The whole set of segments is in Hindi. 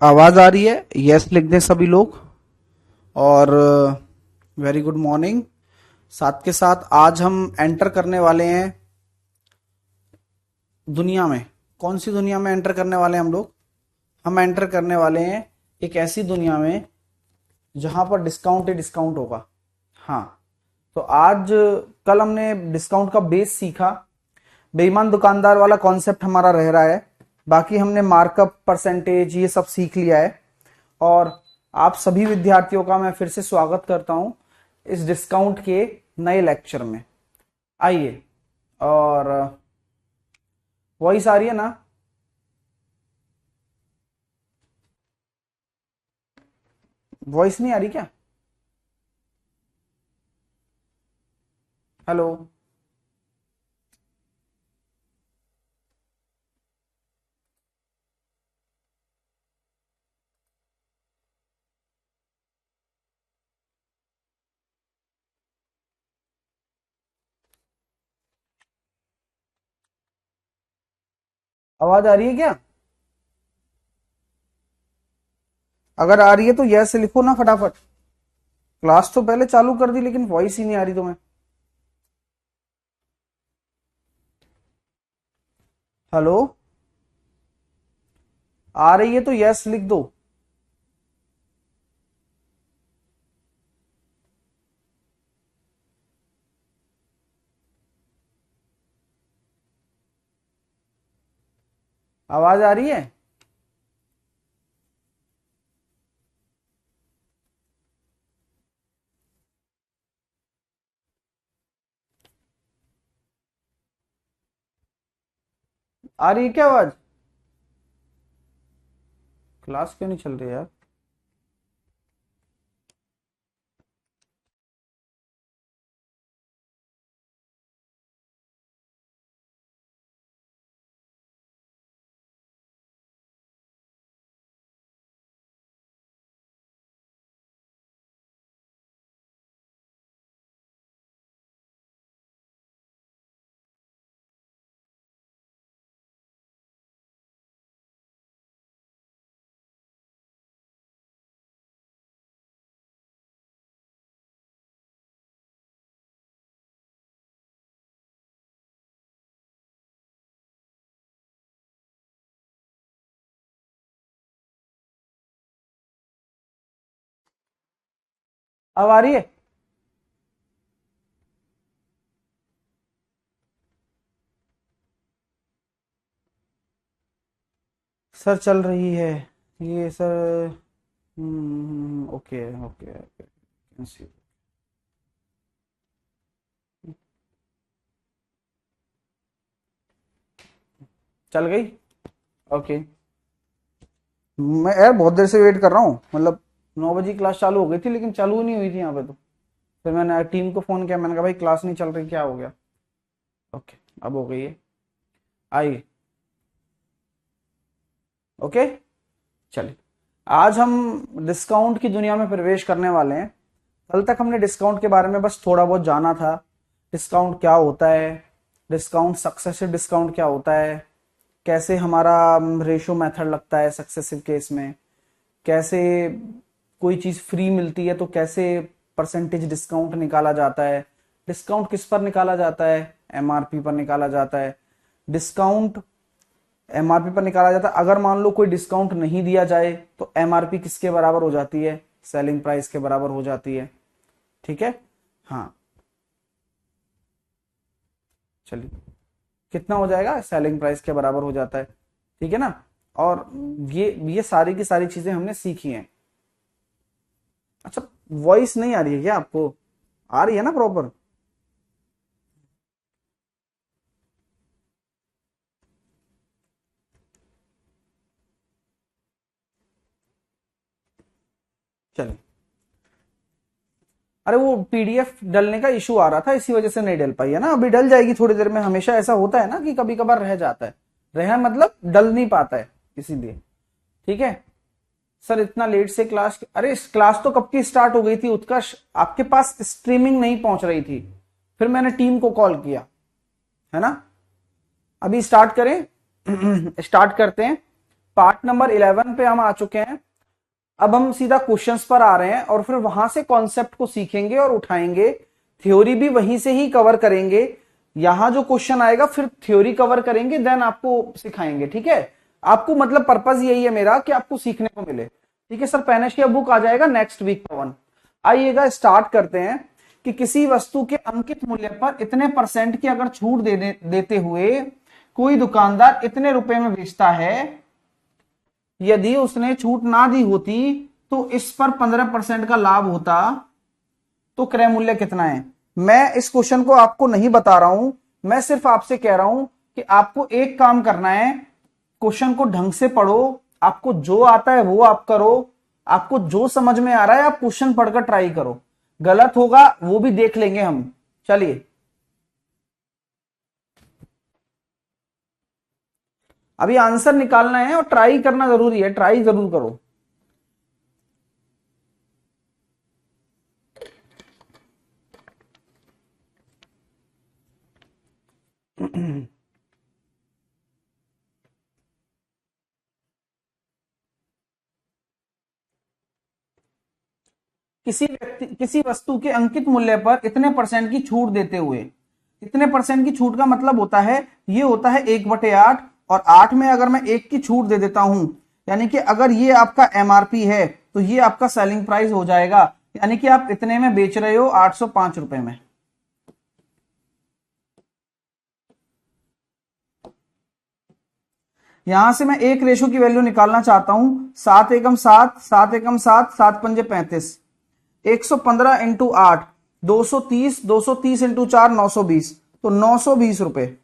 आवाज आ रही है? यस लिख दें सभी लोग। और वेरी गुड मॉर्निंग। साथ के साथ आज हम एंटर करने वाले हैं दुनिया में। कौन सी दुनिया में एंटर करने वाले हैं हम लोग? हम एंटर करने वाले हैं एक ऐसी दुनिया में जहां पर डिस्काउंट ही डिस्काउंट होगा। हाँ, तो आज कल हमने डिस्काउंट का बेस सीखा। बेईमान दुकानदार वाला कॉन्सेप्ट हमारा रह रहा है। बाकी हमने मार्कअप, परसेंटेज, ये सब सीख लिया है। और आप सभी विद्यार्थियों का मैं फिर से स्वागत करता हूं इस डिस्काउंट के नए लेक्चर में। आइए। और वॉइस आ रही है ना? वॉइस नहीं आ रही क्या? हेलो। आवाज आ रही है क्या? अगर आ रही है तो यस लिखो ना फटाफट। क्लास तो पहले चालू कर दी लेकिन वॉइस ही नहीं आ रही तुम्हें। हेलो। आ रही है तो यस लिख दो। आवाज आ रही है? आ रही है क्या आवाज? क्लास क्यों नहीं चल रही यार? अब आ रही है? सर चल रही है ये सर। Okay okay okay. चल गई। ओके। मैं यार बहुत देर से वेट कर रहा हूँ, मतलब 9 बजे क्लास चालू हो गई थी लेकिन चालू नहीं हुई थी यहाँ पे। तो फिर मैंने टीम को फोन किया, मैंने कहा भाई क्लास नहीं चल रही, क्या हो गया? ओके, अब हो गई है। आइए। ओके, चलिए। आज हम डिस्काउंट की दुनिया में प्रवेश करने वाले हैं। कल तक हमने डिस्काउंट के बारे में बस थोड़ा बहुत जाना था। डिस्काउंट क्या होता है, डिस्काउंट, सक्सेसिव डिस्काउंट क्या होता है, कैसे हमारा रेशो मेथड लगता है सक्सेसिव केस में, कैसे कोई चीज फ्री मिलती है तो कैसे परसेंटेज डिस्काउंट निकाला जाता है, डिस्काउंट किस पर निकाला जाता है, एमआरपी पर निकाला जाता है। डिस्काउंट एमआरपी पर निकाला जाता है। अगर मान लो कोई डिस्काउंट नहीं दिया जाए तो एमआरपी किसके बराबर हो जाती है? सेलिंग प्राइस के बराबर हो जाती है। ठीक है। हाँ, चलिए। कितना हो जाएगा? सेलिंग प्राइस के बराबर हो जाता है। ठीक है ना। और ये सारी की सारी चीजें हमने सीखी हैं। अच्छा, वॉइस नहीं आ रही है क्या आपको? आ रही है ना प्रॉपर? चलिए। अरे वो पीडीएफ डलने का इशू आ रहा था, इसी वजह से नहीं डल पाई है ना। अभी डल जाएगी थोड़ी देर में। हमेशा ऐसा होता है ना कि कभी कभार रह जाता है। रह मतलब डल नहीं पाता है, इसीलिए। ठीक है। सर इतना लेट से क्लास? अरे इस क्लास तो कब की स्टार्ट हो गई थी उत्कर्ष, आपके पास स्ट्रीमिंग नहीं पहुंच रही थी। फिर मैंने टीम को कॉल किया, है ना। अभी स्टार्ट करें? स्टार्ट करते हैं। पार्ट नंबर 11 पे हम आ चुके हैं। अब हम सीधा क्वेश्चंस पर आ रहे हैं और फिर वहां से कॉन्सेप्ट को सीखेंगे और उठाएंगे। थ्योरी भी वहीं से ही कवर करेंगे। यहां जो क्वेश्चन आएगा फिर थ्योरी कवर करेंगे, देन आपको सिखाएंगे। ठीक है, आपको मतलब पर्पस यही है मेरा कि आपको सीखने को मिले। ठीक है सर, पेनेशिया बुक आ जाएगा नेक्स्ट वीक पवन। आइएगा स्टार्ट करते हैं कि किसी वस्तु के अंकित मूल्य पर इतने % की अगर छूट देते हुए कोई दुकानदार इतने रुपए में बेचता है, यदि उसने छूट ना दी होती तो इस पर 15% का लाभ होता, तो क्रय मूल्य कितना है। मैं इस क्वेश्चन को आपको नहीं बता रहा हूं, मैं सिर्फ आपसे कह रहा हूं कि आपको एक काम करना है, क्वेश्चन को ढंग से पढ़ो, आपको जो आता है वो आप करो, आपको जो समझ में आ रहा है आप क्वेश्चन पढ़कर ट्राई करो, गलत होगा वो भी देख लेंगे हम। चलिए अभी आंसर निकालना है और ट्राई करना जरूरी है, ट्राई जरूर करो। किसी वस्तु के अंकित मूल्य पर इतने % की छूट देते हुए, इतने % की छूट का मतलब होता है, ये होता है 1/8, और 8 में अगर मैं 1 की छूट दे देता हूं, यानी कि अगर ये आपका एमआरपी है तो ये आपका सेलिंग प्राइस हो जाएगा, यानी कि आप इतने में बेच रहे हो 805 रुपए में। यहां से मैं एक रेशो की वैल्यू निकालना चाहता हूं, 7 एकम 7, 7 एकम 7, 7 पंजे 35, 115 इंटू 8, 230, 230 इंटू 4, 920, तो 920 रुपए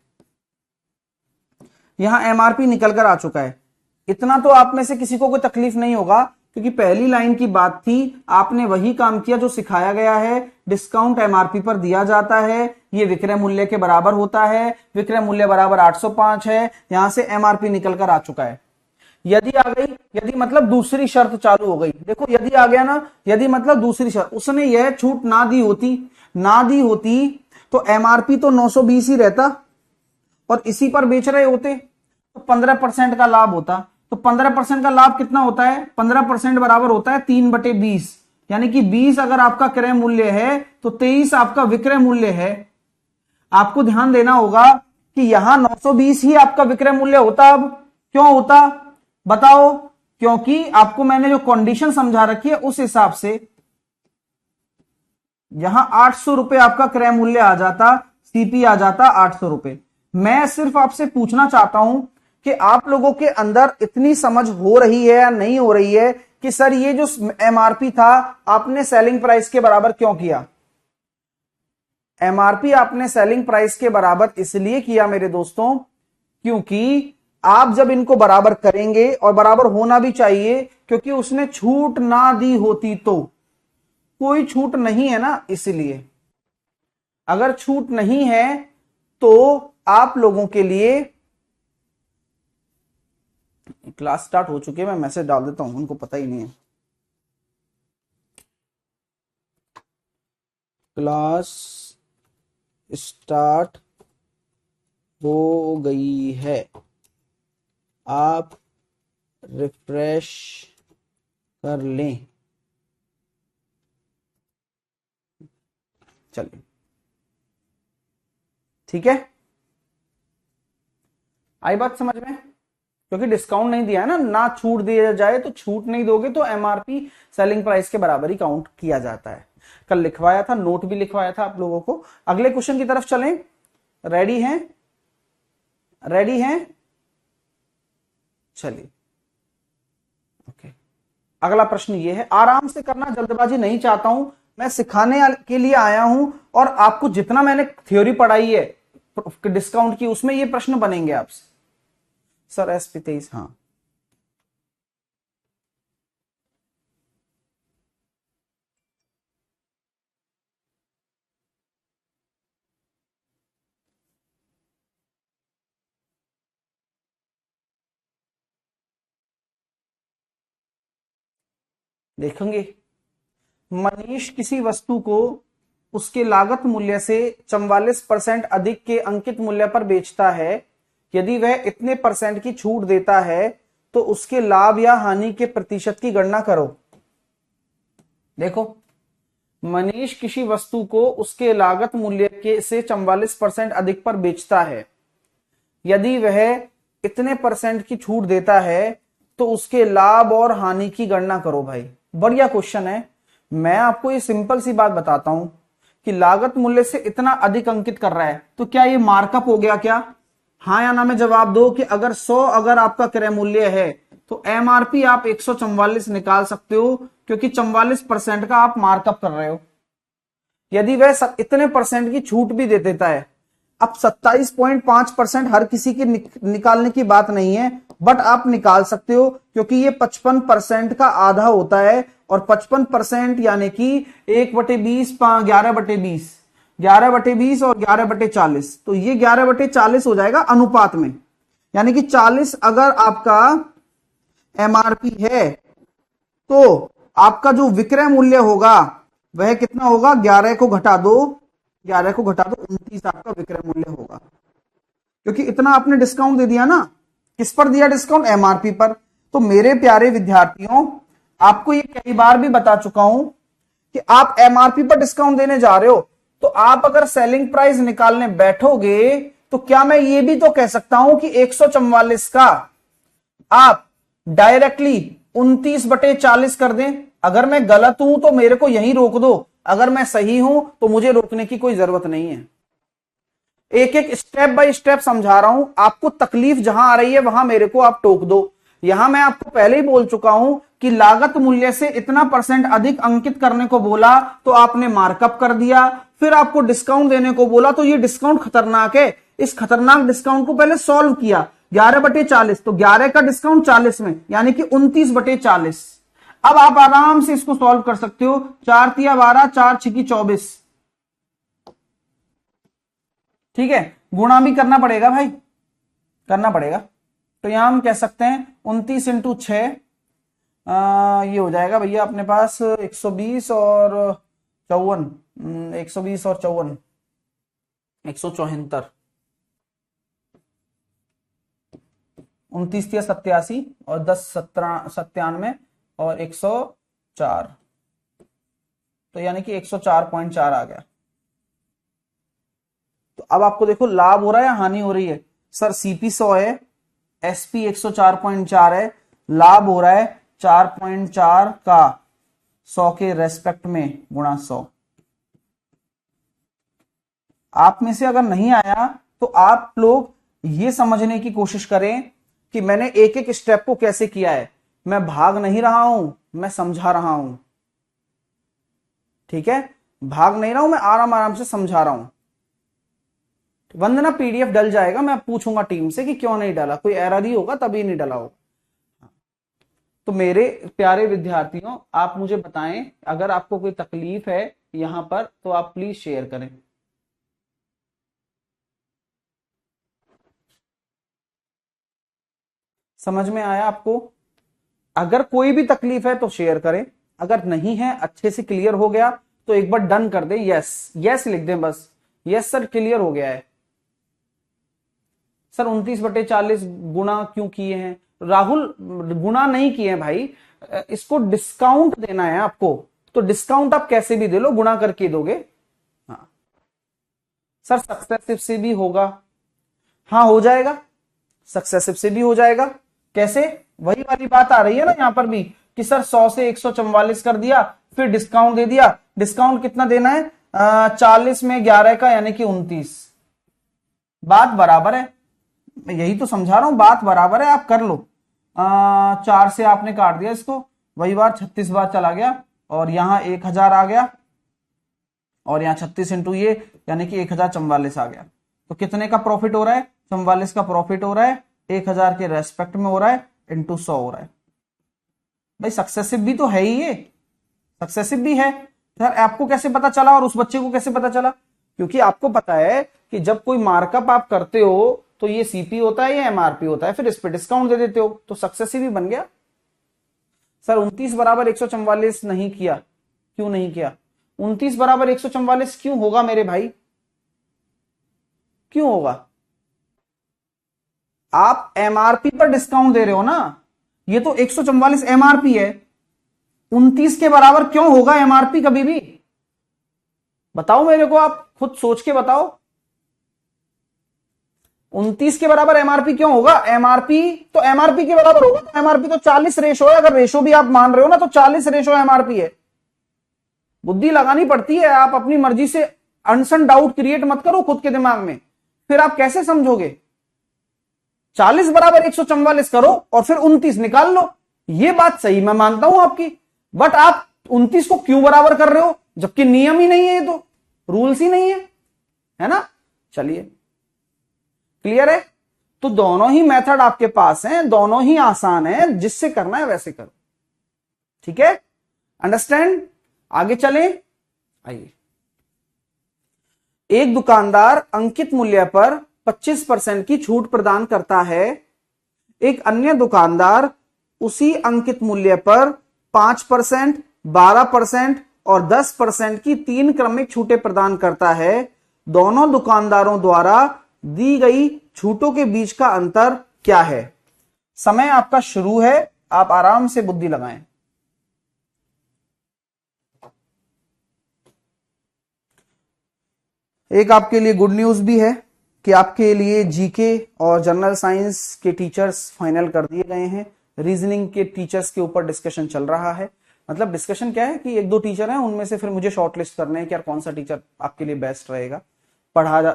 यहां एमआरपी निकल कर आ चुका है। इतना तो आप में से किसी को कोई तकलीफ नहीं होगा, क्योंकि पहली लाइन की बात थी, आपने वही काम किया जो सिखाया गया है। डिस्काउंट एमआरपी पर दिया जाता है, ये विक्रय मूल्य के बराबर होता है, विक्रय मूल्य बराबर 805 है, यहां से एमआरपी निकल कर आ चुका है। यदि आ गई, यदि मतलब दूसरी शर्त चालू हो गई, देखो यदि आ गया ना, यदि मतलब दूसरी शर्त, उसने यह छूट ना दी होती तो एमआरपी तो 920 ही रहता और इसी पर बेच रहे होते तो 15% का लाभ होता। तो 15% का लाभ कितना होता है, 15% बराबर होता है 3/20, यानी कि 20 अगर आपका क्रय मूल्य है तो 23 आपका विक्रय मूल्य है। आपको ध्यान देना होगा कि यहां 920 ही आपका विक्रय मूल्य होता। अब क्यों होता बताओ, क्योंकि आपको मैंने जो कंडीशन समझा रखी है उस हिसाब से यहां 800 रुपए आपका क्रय मूल्य आ जाता, सीपी आ जाता 800 रुपए। मैं सिर्फ आपसे पूछना चाहता हूं कि आप लोगों के अंदर इतनी समझ हो रही है या नहीं हो रही है कि सर ये जो एमआरपी था आपने सेलिंग प्राइस के बराबर क्यों किया। एमआरपी आपने सेलिंग प्राइस के बराबर इसलिए किया मेरे दोस्तों, क्योंकि आप जब इनको बराबर करेंगे, और बराबर होना भी चाहिए, क्योंकि उसने छूट ना दी होती तो, कोई छूट नहीं है ना, इसलिए अगर छूट नहीं है तो आप लोगों के लिए क्लास स्टार्ट हो चुकी है, मैं मैसेज डाल देता हूं, उनको पता ही नहीं है। क्लास स्टार्ट हो गई है, आप रिफ्रेश कर लें। चलिए ठीक है, आई बात समझ में, क्योंकि डिस्काउंट नहीं दिया है ना छूट दिया जाए तो, छूट नहीं दोगे तो एमआरपी सेलिंग प्राइस के बराबर ही काउंट किया जाता है। कल लिखवाया था, नोट भी लिखवाया था आप लोगों को। अगले क्वेश्चन की तरफ चलें, रेडी हैं, रेडी हैं, चलिए ओके। अगला प्रश्न ये है, आराम से करना, जल्दबाजी नहीं चाहता हूं, मैं सिखाने के लिए आया हूं और आपको जितना मैंने थ्योरी पढ़ाई है डिस्काउंट की उसमें ये प्रश्न बनेंगे आपसे। सर SP 23, हाँ देखेंगे। मनीष किसी वस्तु को उसके लागत मूल्य से 44% अधिक के अंकित मूल्य पर बेचता है, यदि वह इतने % की छूट देता है तो उसके लाभ या हानि के प्रतिशत की गणना करो। देखो, मनीष किसी वस्तु को उसके लागत मूल्य के से 44% अधिक पर बेचता है। यदि वह इतने परसेंट की छूट देता है तो उसके लाभ और हानि की गणना करो। भाई बढ़िया क्वेश्चन है। मैं आपको ये सिंपल सी बात बताता हूं कि लागत मूल्य से इतना अधिक अंकित कर रहा है तो क्या ये मार्कअप हो गया क्या? हाँ या ना में जवाब दो कि अगर 100 अगर आपका क्रय मूल्य है तो एमआरपी आप 144 निकाल सकते हो, क्योंकि 44% का आप मार्कअप कर रहे हो। यदि वह इतने परसेंट की छूट भी दे देता है, अब 27.5% हर किसी की निकालने की बात नहीं है, बट आप निकाल सकते हो क्योंकि ये 55% का आधा होता है। और 55% यानी कि 1/20, 11/20, 11/20 और 11/40, तो ये 11/40 हो जाएगा अनुपात में। यानी कि 40 अगर आपका एमआरपी है तो आपका जो विक्रय मूल्य होगा वह कितना होगा? 11 को घटा दो 29 आपका विक्रय मूल्य होगा, क्योंकि इतना आपने डिस्काउंट दे दिया ना। किस पर दिया डिस्काउंट? एमआरपी पर। तो मेरे प्यारे विद्यार्थियों, आपको ये कई बार भी बता चुका हूं कि आप एमआरपी पर डिस्काउंट देने जा रहे हो, तो आप अगर सेलिंग प्राइस निकालने बैठोगे तो क्या मैं ये भी तो कह सकता हूं कि 144 का आप डायरेक्टली 29/40 कर दें? अगर मैं गलत हूं तो मेरे को यहीं रोक दो, अगर मैं सही हूं तो मुझे रोकने की कोई जरूरत नहीं है। एक एक स्टेप बाय स्टेप समझा रहा हूं, आपको तकलीफ जहां आ रही है वहां मेरे को आप टोक दो। यहां मैं आपको पहले ही बोल चुका हूं कि लागत मूल्य से इतना परसेंट अधिक अंकित करने को बोला तो आपने मार्कअप कर दिया, फिर आपको डिस्काउंट देने को बोला तो ये डिस्काउंट खतरनाक है। इस खतरनाक डिस्काउंट को पहले सॉल्व किया, 11/40, तो 11 का डिस्काउंट 40 में, यानी कि 29/40। अब आप आराम से इसको सॉल्व कर सकते हो। 4 तिया 12, 4 छिकी 24, ठीक है। गुणा भी करना पड़ेगा भाई, करना पड़ेगा। तो यहां हम कह सकते हैं 29 × 6, ये हो जाएगा भैया अपने पास 120 और 54, 120 और 54, 174, 29 तिया 87 और 10 97 और 104, तो यानी कि 104.4 आ गया। तो अब आपको देखो लाभ हो रहा है या हानि हो रही है? सर सीपी 100 है, एसपी 104.4 है, लाभ हो रहा है 4.4 का 100 के रेस्पेक्ट में गुणा 100। आप में से अगर नहीं आया तो आप लोग ये समझने की कोशिश करें कि मैंने एक एक स्टेप को कैसे किया है। मैं भाग नहीं रहा हूं, मैं समझा रहा हूं, ठीक है। भाग नहीं रहा हूं, मैं आराम आराम से समझा रहा हूं। वंदना पीडीएफ डल जाएगा, मैं पूछूंगा टीम से कि क्यों नहीं डाला, कोई एरर ही होगा तभी नहीं डाला होगा। तो मेरे प्यारे विद्यार्थियों, आप मुझे बताएं अगर आपको कोई तकलीफ है यहां पर तो आप प्लीज शेयर करें। समझ में आया आपको? अगर कोई भी तकलीफ है तो शेयर करें, अगर नहीं है, अच्छे से क्लियर हो गया तो एक बार डन कर दें, यस यस लिख दें बस, यस सर क्लियर हो गया है। सर 29/40 गुणा क्यों किए हैं? राहुल गुणा नहीं किए हैं भाई, इसको डिस्काउंट देना है आपको, तो डिस्काउंट आप कैसे भी दे लो, गुणा करके दोगे। हाँ सर सक्सेसिव से भी होगा, हाँ हो जाएगा, सक्सेसिव से भी हो जाएगा। कैसे? वही वाली बात आ रही है ना यहां पर भी कि सर 100 से 144 कर दिया, फिर डिस्काउंट दे दिया। डिस्काउंट कितना देना है? 40 में 11 का यानी कि 29। बात बराबर है, मैं यही तो समझा रहा हूं, बात बराबर है, आप कर लो। 4 से आपने काट दिया इसको, वही बार 36 बार चला गया और यहां 1000 आ गया और यहां 36 इंटू ये यानी कि 1044 आ गया। तो कितने का प्रॉफिट हो रहा है? 44 का प्रॉफिट हो रहा है, 1000 के रेस्पेक्ट में हो रहा है, इंटू 100 हो रहा है। भाई सक्सेसिव भी तो है ही, ये सक्सेसिव भी है। सर आपको कैसे पता चला और उस बच्चे को कैसे पता चला? क्योंकि आपको पता है कि जब कोई मार्कअप आप करते हो तो ये सीपी होता है या एमआरपी होता है, फिर इस पे डिस्काउंट दे देते हो, तो सक्सेसिव ही बन गया। सर 29 बराबर 144 नहीं किया, क्यों नहीं किया? 29 बराबर 144 क्यों होगा मेरे भाई, क्यों होगा? आप एमआरपी पर डिस्काउंट दे रहे हो ना, ये तो 144 एमआरपी है, 29 के बराबर क्यों होगा एमआरपी कभी भी? बताओ मेरे को, आप खुद सोच के बताओ। 29 के बराबर एमआरपी क्यों होगा? एमआरपी तो एमआरपी के बराबर होगा, तो एमआरपी तो 40 रेशो है। अगर रेशो भी आप मान रहे हो ना, तो 40 रेशो एमआरपी है। बुद्धि लगानी पड़ती है, आप अपनी मर्जी से अनसन डाउट क्रिएट मत करो खुद के दिमाग में, फिर आप कैसे समझोगे? 40 बराबर 144 करो और फिर 29 निकाल लो। ये बात सही मैं मानता हूं आपकी, बट आप 29 को क्यों बराबर कर रहे हो, जबकि नियम ही नहीं है, ये तो रूल्स ही नहीं है ना? चलिए, क्लियर है? तो दोनों ही मेथड आपके पास हैं, दोनों ही आसान है, जिससे करना है वैसे करो। ठीक है, अंडरस्टैंड? आगे चलें, आइए। एक दुकानदार अंकित मूल्य पर 25% की छूट प्रदान करता है। एक अन्य दुकानदार उसी अंकित मूल्य पर 5%, 12% और 10% की 3 क्रमिक छूटें प्रदान करता है। दोनों दुकानदारों द्वारा दी गई छूटों के बीच का अंतर क्या है? समय आपका शुरू है, आप आराम से बुद्धि लगाएं। एक आपके लिए गुड न्यूज भी है कि आपके लिए जीके और जनरल साइंस के टीचर्स फाइनल कर दिए गए हैं। रीजनिंग के टीचर्स के ऊपर डिस्कशन चल रहा है। मतलब डिस्कशन क्या है कि 1-2 टीचर हैं, उनमें से फिर मुझे शॉर्टलिस्ट करने हैं कि यार कौन सा टीचर आपके लिए बेस्ट रहेगा,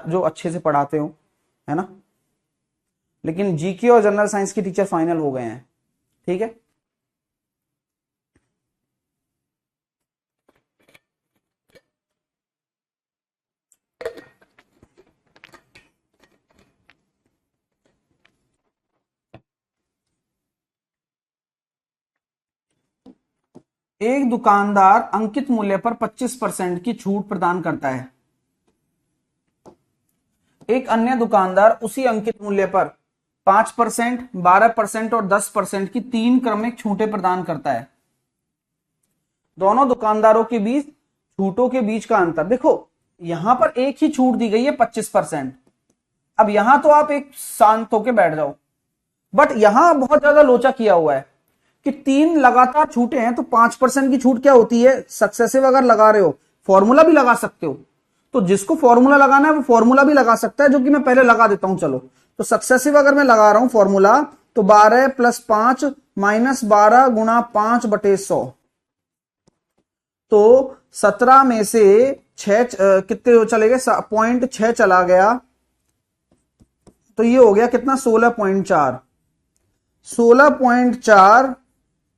जो अच्छे से पढ़ाते हो, है ना? लेकिन जीके और जनरल साइंस के टीचर फाइनल हो गए हैं। ठीक है, एक दुकानदार अंकित मूल्य पर 25% की छूट प्रदान करता है। एक अन्य दुकानदार उसी अंकित मूल्य पर 5%, 12% और 10% की 3 क्रमिक छूटें प्रदान करता है। दोनों दुकानदारों के बीच छूटों के बीच का अंतर देखो, यहां पर एक ही छूट दी गई है 25%। अब यहां तो आप एक शांत होके बैठ जाओ, बट यहां बहुत ज्यादा लोचा किया हुआ है कि 3 लगातार छूटे हैं, तो 5% की छूट क्या होती है? सक्सेसिव अगर लगा रहे हो, फॉर्मूला भी लगा सकते हो, तो जिसको फॉर्मूला लगाना है वो फॉर्मूला भी लगा सकता है, जो कि मैं पहले लगा देता हूं। चलो, तो सक्सेसिव अगर मैं लगा रहा हूं फॉर्मूला, तो 12 + 5 - 12 × 5/100, तो 17 में से 6 कितने चले गए? 0.6 चला गया, तो ये हो गया कितना? 16.4। 16.4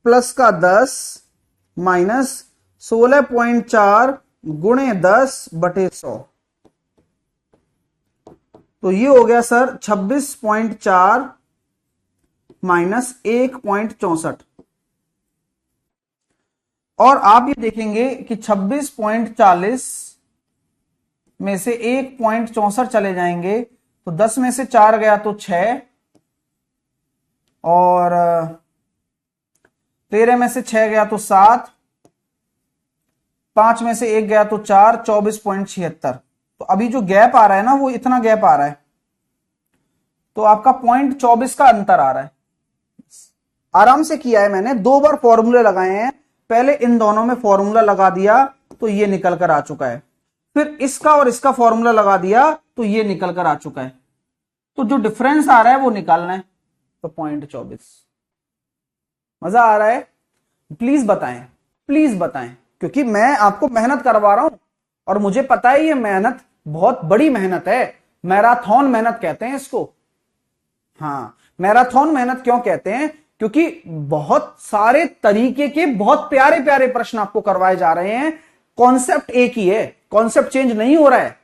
प्लस का 10 माइनस 16.4 गुणे 10/100, तो ये हो गया सर 26.4 माइनस 1.64। और आप ये देखेंगे कि 26.40 में से 1.64 चले जाएंगे, तो 10 में से 4 गया तो 6, और 13 में से 6 गया तो 7, 5 में से 1 गया तो 4, 24.76। तो अभी जो गैप आ रहा है ना, वो इतना गैप आ रहा है, तो आपका 0.24 का अंतर आ रहा है। आराम से किया है मैंने, 2 बार फॉर्मूले लगाए हैं। पहले इन दोनों में फॉर्मूला लगा दिया तो ये निकल कर आ चुका है, फिर इसका और इसका फॉर्मूला लगा दिया तो ये निकल कर आ चुका है। तो जो डिफरेंस आ रहा है वो निकालना है, तो 0.24। मजा आ रहा है? प्लीज बताएं, प्लीज बताएं, क्योंकि मैं आपको मेहनत करवा रहा हूं और मुझे पता है ये मेहनत बहुत बड़ी मेहनत है। मैराथन मेहनत कहते हैं इसको। हाँ, मैराथन मेहनत क्यों कहते हैं? क्योंकि बहुत सारे तरीके के बहुत प्यारे प्यारे प्रश्न आपको करवाए जा रहे हैं। कॉन्सेप्ट एक ही है, कॉन्सेप्ट चेंज नहीं हो रहा है।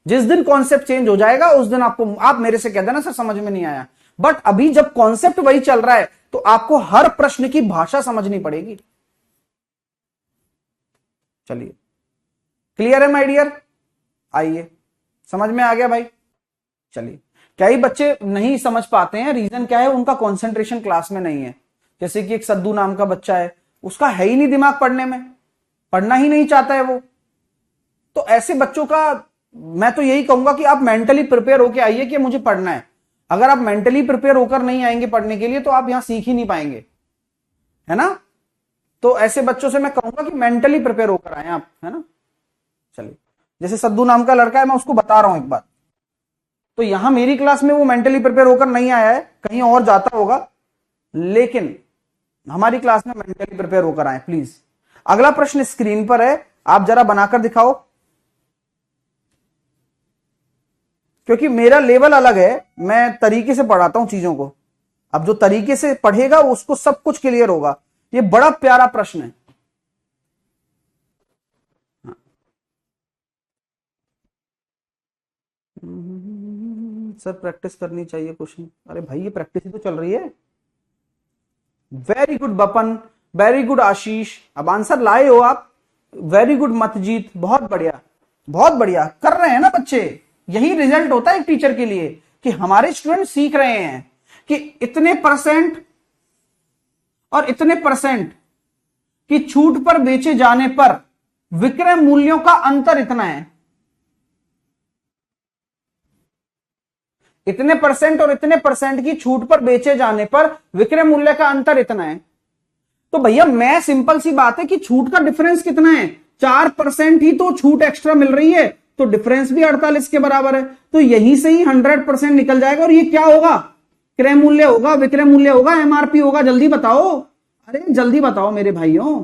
जिस दिन कॉन्सेप्ट चेंज हो जाएगा उस दिन आप मेरे से कह देना सर समझ में नहीं आया, बट अभी जब कॉन्सेप्ट वही चल रहा है तो आपको हर प्रश्न की भाषा समझनी पड़ेगी। चलिए, क्लियर है माय डियर? आइए, समझ में आ गया भाई? चलिए, कई बच्चे नहीं समझ पाते हैं, रीजन क्या है? उनका कंसंट्रेशन क्लास में नहीं है। जैसे कि एक सद्दू नाम का बच्चा है, उसका है ही नहीं दिमाग पढ़ने में, पढ़ना ही नहीं चाहता है वो। तो ऐसे बच्चों का मैं तो यही कहूंगा कि आप मेंटली प्रिपेयर होकर आइए कि मुझे पढ़ना है। अगर आप मेंटली प्रिपेयर होकर नहीं आएंगे पढ़ने के लिए तो आप यहां सीख ही नहीं पाएंगे। है ना। तो ऐसे बच्चों से मैं कहूंगा कि मेंटली प्रिपेयर होकर आए आप, है ना। चलिए, जैसे सद्दू नाम का लड़का है, मैं उसको बता रहा हूं एक बात, तो यहां मेरी क्लास में वो मेंटली प्रिपेयर होकर नहीं आया है, कहीं और जाता होगा, लेकिन हमारी क्लास में मेंटली प्रिपेयर होकर आए प्लीज। अगला प्रश्न स्क्रीन पर है, आप जरा बनाकर दिखाओ, क्योंकि मेरा लेवल अलग है, मैं तरीके से पढ़ाता हूं चीजों को। अब जो तरीके से पढ़ेगा उसको सब कुछ क्लियर होगा। ये बड़ा प्यारा प्रश्न है। सर प्रैक्टिस करनी चाहिए क्वेश्चन, अरे भाई ये प्रैक्टिस ही तो चल रही है। Very good Bipin, very good आशीष, अब आंसर लाए हो आप। वेरी गुड मतजीत, बहुत बढ़िया, बहुत बढ़िया कर रहे हैं ना बच्चे। यही रिजल्ट होता है एक टीचर के लिए कि हमारे स्टूडेंट सीख रहे हैं कि इतने परसेंट और इतने परसेंट की छूट पर बेचे जाने पर विक्रय मूल्यों का अंतर इतना है। इतने परसेंट और इतने परसेंट की छूट पर बेचे जाने पर विक्रय मूल्य का अंतर इतना है। तो भैया मैं सिंपल सी बात है कि छूट का डिफरेंस कितना है, 4% ही तो छूट एक्स्ट्रा मिल रही है, तो डिफरेंस भी 48 के बराबर है। तो यहीं से ही 100% निकल जाएगा, और ये क्या होगा, क्रय मूल्य होगा, विक्रय मूल्य होगा, एमआरपी होगा। जल्दी बताओ, अरे जल्दी बताओ मेरे भाइयों।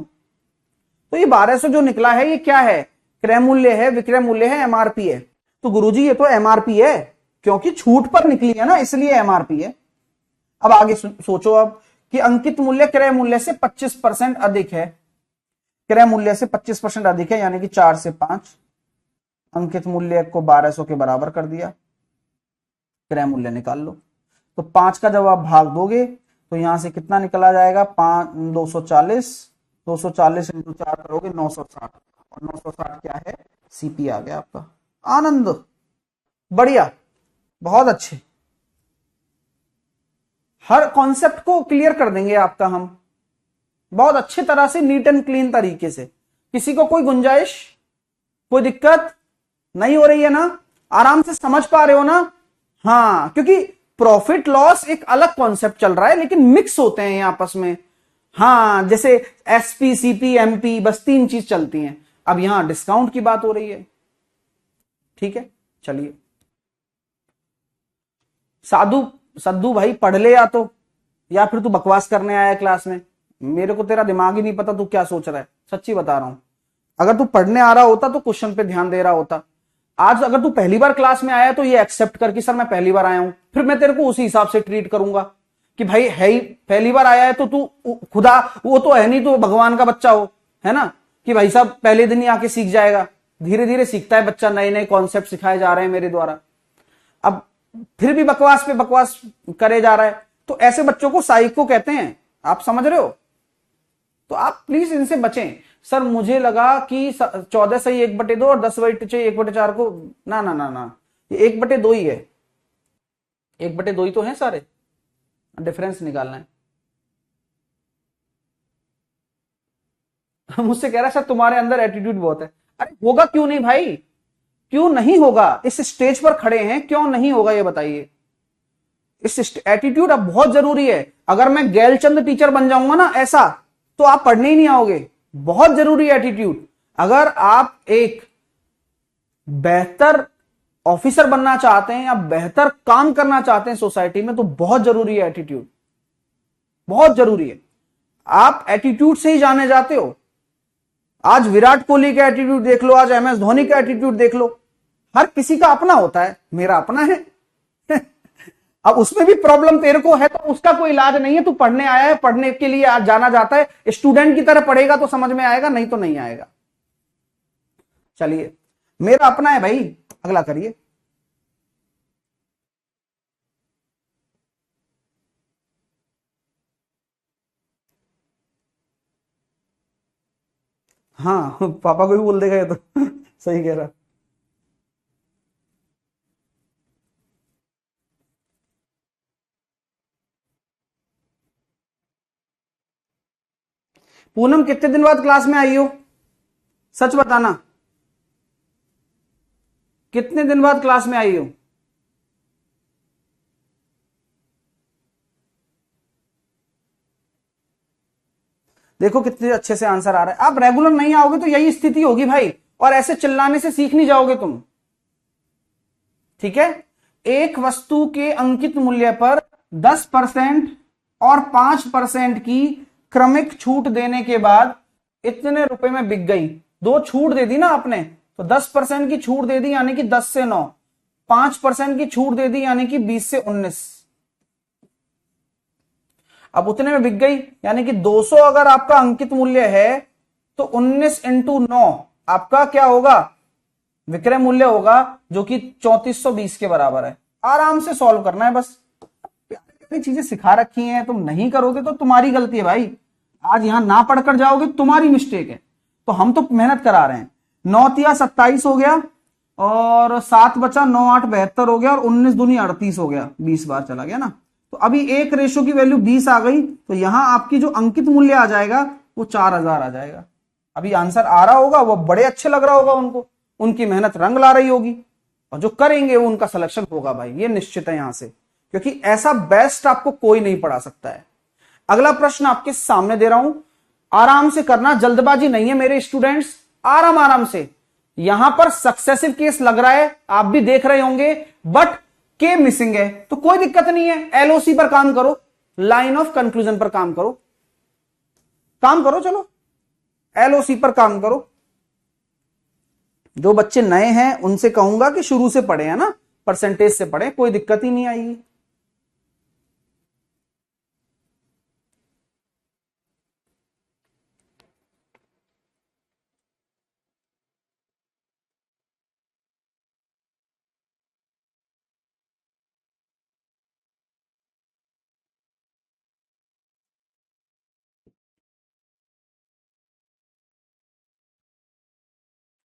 तो ये 1200 जो निकला है ये क्या है, क्रय मूल्य है, विक्रय मूल्य है, एमआरपी है। तो गुरुजी ये तो एमआरपी है, क्योंकि छूट पर निकली है ना, इसलिए एमआरपी है। अब आगे सोचो अब कि अंकित मूल्य क्रय मूल्य से 25% अधिक है, क्रय मूल्य से 25% अधिक है, यानी कि 4 से 5। अंकित मूल्य को 1200 के बराबर कर दिया, क्रय मूल्य निकाल लो। तो 5 का जब आप भाग दोगे तो यहां से कितना निकला जाएगा, 240, 240 इंटू 4 करोगे 960, और 960 क्या है, सीपी आ गया आपका। आनंद, बढ़िया, बहुत अच्छे। हर कॉन्सेप्ट को क्लियर कर देंगे आपका हम, बहुत अच्छे तरह से, नीट एंड क्लीन तरीके से। किसी को कोई गुंजाइश, कोई दिक्कत नहीं हो रही है ना, आराम से समझ पा रहे हो ना। हाँ, क्योंकि प्रॉफिट लॉस एक अलग कॉन्सेप्ट चल रहा है, लेकिन मिक्स होते हैं ये आपस में। हाँ, जैसे एसपी, सीपी, एमपी, बस 3 चीज चलती हैं। अब यहां डिस्काउंट की बात हो रही है, ठीक है। चलिए साधु, सद्दू भाई पढ़ ले, या फिर तू बकवास करने आया क्लास में। मेरे को तेरा दिमाग ही नहीं पता तू क्या सोच रहा है, सच्ची बता रहा हूं। अगर तू पढ़ने आ रहा होता तो क्वेश्चन पे ध्यान दे रहा होता। आज अगर तू पहली बार क्लास में आया तो ये एक्सेप्ट कर कि सर मैं पहली बार आया हूं, फिर मैं तेरे को उसी हिसाब से ट्रीट करूंगा कि भाई है ही पहली बार आया है तो तू खुदा वो तो है नहीं, तो भगवान का बच्चा हो, है ना, कि भाई साहब पहले दिन ही आके सीख जाएगा। धीरे धीरे सीखता है बच्चा, नए नए कॉन्सेप्ट सिखाए जा रहे हैं मेरे द्वारा। अब फिर भी बकवास पे बकवास करे जा रहा है, तो ऐसे बच्चों को साइको कहते हैं, आप समझ रहे हो। तो आप प्लीज इनसे बचें। सर मुझे लगा कि 14 सही 1/2 और 10/6 1/4 को, ना ना ना ना, ये 1/2 ही है, 1/2 ही तो है सारे, डिफरेंस निकालना है। मुझसे कह रहा है सर तुम्हारे अंदर एटीट्यूड बहुत है। अरे होगा क्यों नहीं भाई, क्यों नहीं होगा, इस स्टेज पर खड़े हैं, क्यों नहीं होगा ये बताइए। इस एटीट्यूड अब बहुत जरूरी है। अगर मैं गैलचंद टीचर बन जाऊंगा ना ऐसा, तो आप पढ़ने ही नहीं आओगे। बहुत जरूरी है एटीट्यूड। अगर आप एक बेहतर ऑफिसर बनना चाहते हैं या बेहतर काम करना चाहते हैं सोसाइटी में, तो बहुत जरूरी है एटीट्यूड, बहुत जरूरी है। आप एटीट्यूड से ही जाने जाते हो। आज विराट कोहली का एटीट्यूड देख लो, आज MS धोनी का एटीट्यूड देख लो। हर किसी का अपना होता है, मेरा अपना है। अब उसमें भी प्रॉब्लम तेरे को है तो उसका कोई इलाज नहीं है। तू पढ़ने आया है, पढ़ने के लिए आज जाना जाता है, स्टूडेंट की तरह पढ़ेगा तो समझ में आएगा, नहीं तो नहीं आएगा। चलिए, मेरा अपना है भाई, अगला करिए। हाँ पापा को भी बोल देगा ये तो सही कह रहा। पूनम कितने दिन बाद क्लास में आई हो, सच बताना, कितने दिन बाद क्लास में आई हो। देखो कितने अच्छे से आंसर आ रहा है। आप रेगुलर नहीं आओगे तो यही स्थिति होगी भाई, और ऐसे चिल्लाने से सीख नहीं जाओगे तुम। ठीक है, एक वस्तु के अंकित मूल्य पर 10% और 5% की क्रमिक छूट देने के बाद इतने रुपए में बिक गई। दो छूट दे दी ना आपने, तो 10% की छूट दे दी यानी कि 10 से 9, 5% की छूट दे दी यानी कि 20 से 19। अब उतने में बिक गई यानी कि 200 अगर आपका अंकित मूल्य है तो 19 इंटू 9 आपका क्या होगा, विक्रय मूल्य होगा, जो कि 3420 के बराबर है। आराम से सॉल्व करना है बस। चीजें सिखा रखी हैं, तुम नहीं करोगे तो तुम्हारी गलती है भाई। आज यहां ना पढ़कर जाओगे तुम्हारी मिस्टेक है। तो हम तो मेहनत करा रहे हैं। 9 तिया 27 हो गया, और 7 बचा, 9 8 72 हो गया, और 19 दूनी 38 हो गया, 20 बार चला गया ना। तो अभी एक रेशो की वैल्यू 20 आ गई, तो यहां आपकी जो अंकित मूल्य आ जाएगा वो 4000 आ जाएगा। अभी आंसर आ रहा होगा, वो बड़े अच्छे लग रहा होगा उनको, उनकी मेहनत रंग ला रही होगी, और जो करेंगे वो उनका सिलेक्शन होगा भाई, ये निश्चित है यहां से, क्योंकि ऐसा बेस्ट आपको कोई नहीं पढ़ा सकता है। अगला प्रश्न आपके सामने दे रहा हूं, आराम से करना, जल्दबाजी नहीं है मेरे स्टूडेंट्स, आराम आराम से। यहां पर सक्सेसिव केस लग रहा है, आप भी देख रहे होंगे, बट के मिसिंग है, तो कोई दिक्कत नहीं है। एलओसी पर काम करो, लाइन ऑफ कंक्लूजन पर काम करो, चलो एलओसी पर काम करो। जो बच्चे नए हैं उनसे कहूंगा कि शुरू से पढ़े, है ना, परसेंटेज से पढ़े, कोई दिक्कत ही नहीं आएगी।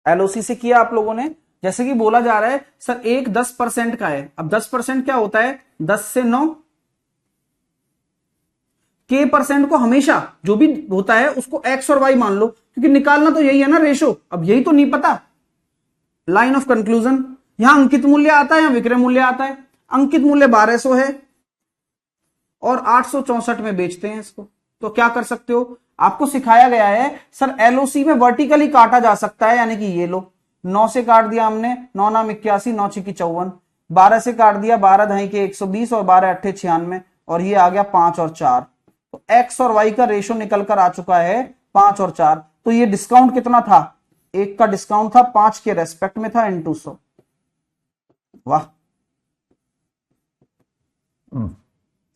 एलओसी से किया आप लोगों ने, जैसे कि बोला जा रहा है सर एक 10% का है। अब 10% क्या होता है, 10 से 9। के परसेंट को हमेशा जो भी होता है उसको एक्स और वाई मान लो, क्योंकि निकालना तो यही है ना रेशो। अब यही तो नहीं पता, लाइन ऑफ कंक्लूजन, यहां अंकित मूल्य आता है या विक्रय मूल्य आता है। अंकित मूल्य 1200 है और 864 में बेचते हैं इसको, तो क्या कर सकते हो, आपको सिखाया गया है सर एलओसी में वर्टिकली काटा जा सकता है, यानी कि ये लो 9 से काट दिया हमने, 9 नाम 81, 9 छिकी 54, 12 से काट दिया, 12 ढाई के 120 और 12 अट्ठे 96, और ये आ गया 5 और 4। तो एक्स और वाई का रेशो निकल कर आ चुका है 5 और 4। तो ये डिस्काउंट कितना था, एक का डिस्काउंट था 5 के रेस्पेक्ट में था इंटू 100। वाह,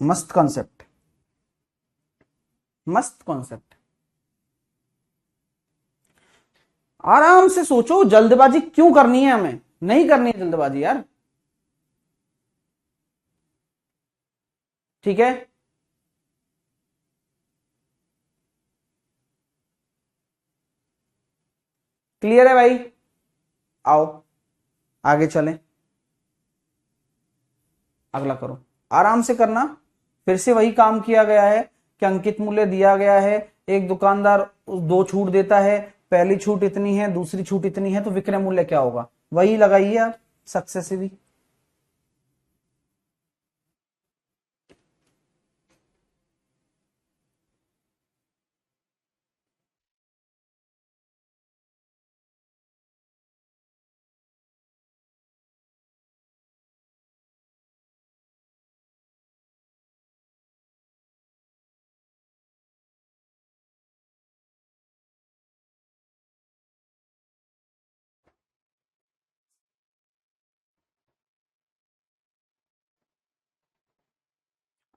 मस्त कॉन्सेप्ट, मस्त कॉन्सेप्ट। आराम से सोचो, जल्दबाजी क्यों करनी है, हमें नहीं करनी है जल्दबाजी यार। ठीक है, क्लियर है भाई, आओ आगे चलें, अगला करो, आराम से करना। फिर से वही काम किया गया है कि अंकित मूल्य दिया गया है, एक दुकानदार दो छूट देता है, पहली छूट इतनी है, दूसरी छूट इतनी है, तो विक्रय मूल्य क्या होगा, वही लगाइए आप सक्सेसिव।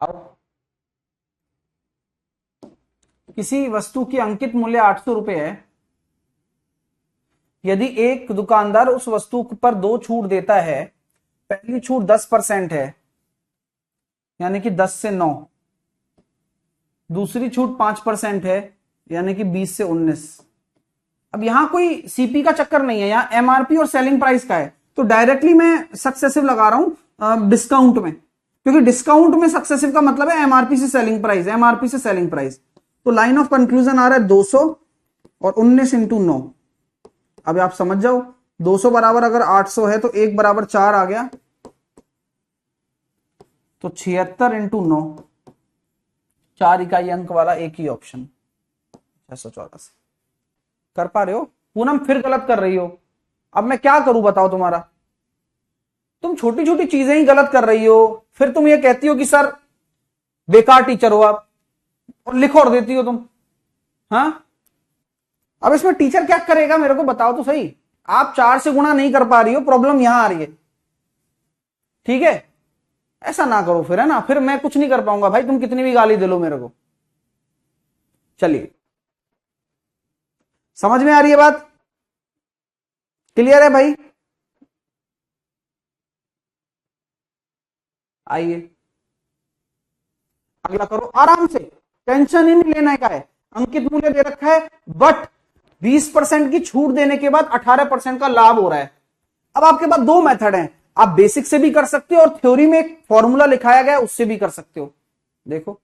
अब किसी वस्तु की अंकित मूल्य 800 रुपए है, यदि एक दुकानदार उस वस्तु पर दो छूट देता है, पहली छूट 10% है यानी कि 10 से 9, दूसरी छूट 5% है यानी कि 20 से 19। अब यहां कोई सीपी का चक्कर नहीं है, यहां एमआरपी और सेलिंग प्राइस का है, तो डायरेक्टली मैं सक्सेसिव लगा रहा हूं डिस्काउंट में, क्योंकि डिस्काउंट में सक्सेसिव का मतलब है एमआरपी से सेलिंग प्राइस, एमआरपी से सेलिंग प्राइस। तो लाइन ऑफ कंक्लूजन आ रहा है 200 और 19 इंटू 9। अब आप समझ जाओ, 200 बराबर अगर 800 है तो 1 बराबर 4 आ गया, तो 76 इंटू 9, 4 इकाई अंक वाला एक ही ऑप्शन। 684 कर पा रहे हो? पूनम फिर गलत कर रही हो। अब मैं क्या करूं बताओ तुम्हारा? तुम छोटी छोटी चीजें ही गलत कर रही हो, फिर तुम ये कहती हो कि सर बेकार टीचर हो आप, और लिखो और देती हो तुम। हाँ, अब इसमें टीचर क्या करेगा मेरे को बताओ तो सही। आप 4 से गुणा नहीं कर पा रही हो, प्रॉब्लम यहां आ रही है। ठीक है, ऐसा ना करो फिर, है ना, फिर मैं कुछ नहीं कर पाऊंगा भाई, तुम कितनी भी गाली दे लो मेरे को। चलिए, समझ में आ रही है बात? क्लियर है भाई? आइए अगला करो आराम से, टेंशन ही नहीं लेना का है। अंकित मूल्य दे रखा है, बट 20% की छूट देने के बाद 18% का लाभ हो रहा है। अब आपके पास दो मेथड हैं, आप बेसिक से भी कर सकते हो और थ्योरी में एक फॉर्मूला लिखाया गया है उससे भी कर सकते हो। देखो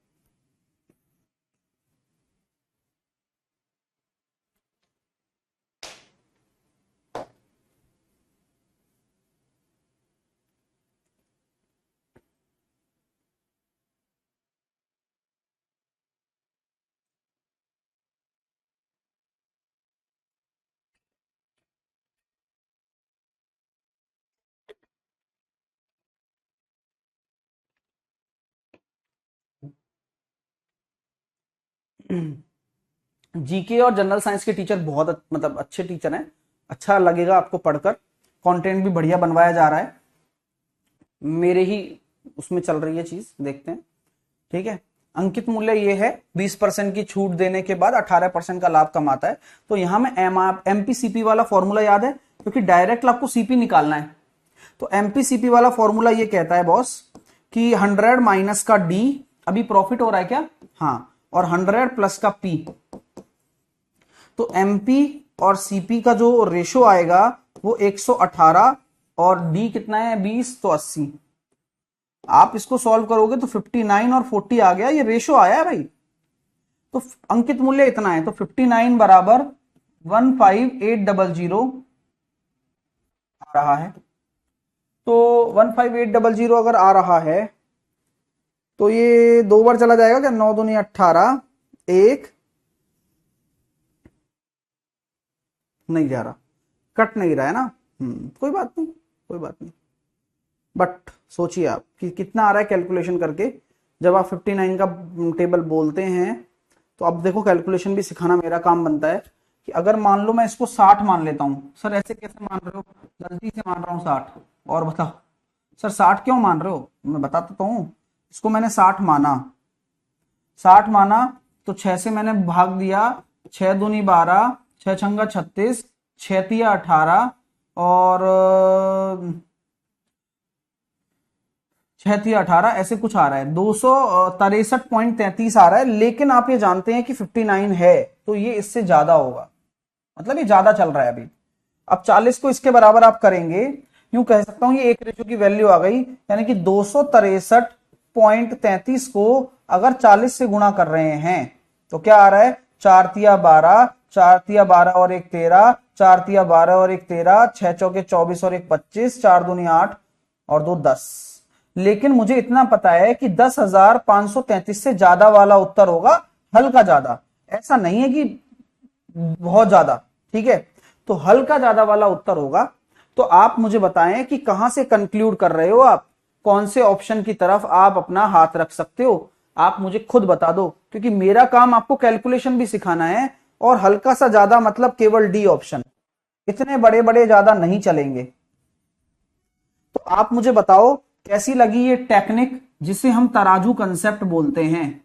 जीके और जनरल साइंस के टीचर बहुत मतलब अच्छे टीचर हैं, अच्छा लगेगा आपको पढ़कर। कंटेंट भी बढ़िया बनवाया जा रहा है, मेरे ही उसमें चल रही है चीज, देखते हैं। ठीक है, अंकित मूल्य ये है, 20% की छूट देने के बाद 18% का लाभ कमाता है। तो यहां में एमपीसीपी वाला फॉर्मूला याद है, क्योंकि डायरेक्ट आपको सीपी निकालना है। तो एमपीसीपी वाला फॉर्मूला ये कहता है बॉस कि 100 माइनस का डी, अभी प्रॉफिट हो रहा है क्या? हाँ, और 100 प्लस का पी। तो एमपी और सीपी का जो रेशो आएगा वो 118, और डी कितना है 20, तो 80। आप इसको सॉल्व करोगे तो 59 और 40 आ गया, ये रेशो आया है भाई। तो अंकित मूल्य इतना है, तो 59 बराबर 15800 आ रहा है। तो 15800 अगर आ रहा है तो ये दो बार चला जाएगा क्या? 9 दूनी 18, एक नहीं जा रहा, कट नहीं रहा है ना। कोई बात नहीं, कोई बात नहीं, बट सोचिए आप कि कितना आ रहा है कैलकुलेशन करके। जब आप 59 का टेबल बोलते हैं तो अब देखो, कैलकुलेशन भी सिखाना मेरा काम बनता है कि अगर मान लो मैं इसको 60 मान लेता हूं। सर ऐसे कैसे मान रहे हो? गलती से मान रहा हूं 60। और बताओ सर 60 क्यों मान रहे हो? मैं बताता तो हूं। इसको मैंने 60 माना, 60 माना तो 6 से मैंने भाग दिया, 6 दूनी 12, 6 छंगा 36, 6 तिया 18, और 6 तिया 18, ऐसे कुछ आ रहा है, 263.33 आ रहा है। लेकिन आप ये जानते हैं कि 59 है, तो ये इससे ज्यादा होगा, मतलब ये ज्यादा चल रहा है अभी। अब 40 को इसके बराबर आप करेंगे, यूं कह सकता हूं ये एक रेशो की वैल्यू आ गई, यानी कि 263.33 को अगर 40 से गुणा कर रहे हैं तो क्या आ रहा है? 4 तिया 12, 4 तिया 12 और एक 13, 4 तिया 12 और एक 13, 6 चौके 24 और एक 25, 4 दूनी 8 और 2 10। लेकिन मुझे इतना पता है कि 10,533 से ज्यादा वाला उत्तर होगा, हल्का ज्यादा, ऐसा नहीं है कि बहुत ज्यादा। ठीक है, तो हल्का ज्यादा वाला उत्तर होगा। तो आप मुझे बताएं कि कहां से कंक्लूड कर रहे हो आप, कौन से ऑप्शन की तरफ आप अपना हाथ रख सकते हो? आप मुझे खुद बता दो, क्योंकि मेरा काम आपको कैलकुलेशन भी सिखाना है, और हल्का सा ज्यादा मतलब केवल डी ऑप्शन, इतने बड़े बड़े ज्यादा नहीं चलेंगे। तो आप मुझे बताओ कैसी लगी ये टेक्निक, जिसे हम तराजू कंसेप्ट बोलते हैं,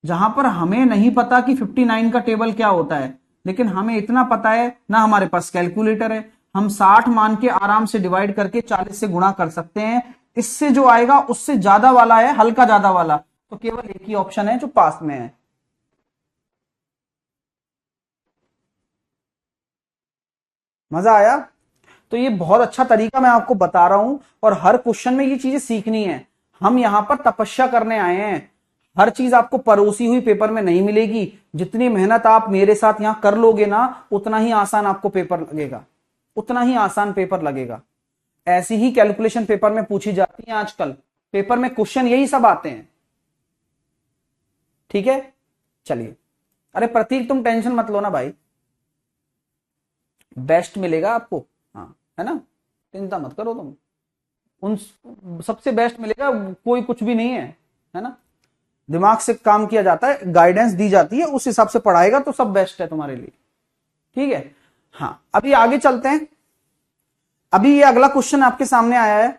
जहां पर हमें नहीं पता कि 59 का टेबल क्या होता है, लेकिन हमें इतना पता है ना, हमारे पास कैलकुलेटर है, हम 60 मान के आराम से डिवाइड करके 40 से गुणा कर सकते हैं। इससे जो आएगा उससे ज्यादा वाला है, हल्का ज्यादा वाला, तो केवल एक ही ऑप्शन है जो पास में है। मजा आया? तो ये बहुत अच्छा तरीका मैं आपको बता रहा हूं, और हर क्वेश्चन में ये चीजें सीखनी है। हम यहां पर तपस्या करने आए हैं, हर चीज आपको परोसी हुई पेपर में नहीं मिलेगी। जितनी मेहनत आप मेरे साथ यहां कर लोगे ना, उतना ही आसान आपको पेपर लगेगा, उतना ही आसान पेपर लगेगा। ऐसी ही कैलकुलेशन पेपर में पूछी जाती है आजकल, पेपर में क्वेश्चन यही सब आते हैं। ठीक है, चलिए अरे प्रतीक तुम टेंशन मत लो ना भाई, बेस्ट मिलेगा आपको। हाँ, है ना, चिंता मत करो तुम। उन सबसे बेस्ट मिलेगा, कोई कुछ भी नहीं है ना। दिमाग से काम किया जाता है, गाइडेंस दी जाती है, उस हिसाब से पढ़ाएगा तो सब बेस्ट है तुम्हारे लिए। ठीक है। हाँ, अभी आगे चलते हैं। अभी ये अगला क्वेश्चन आपके सामने आया है,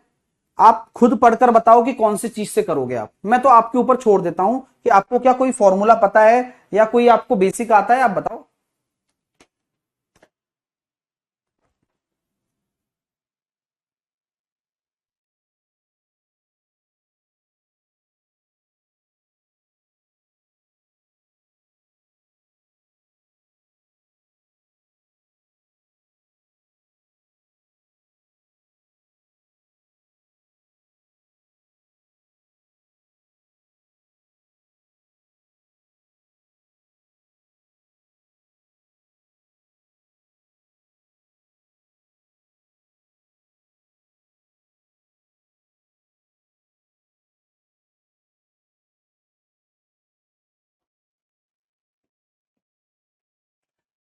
आप खुद पढ़कर बताओ कि कौन सी चीज से करोगे आप। मैं तो आपके ऊपर छोड़ देता हूं कि आपको क्या कोई फॉर्मूला पता है या कोई आपको बेसिक आता है, आप बताओ।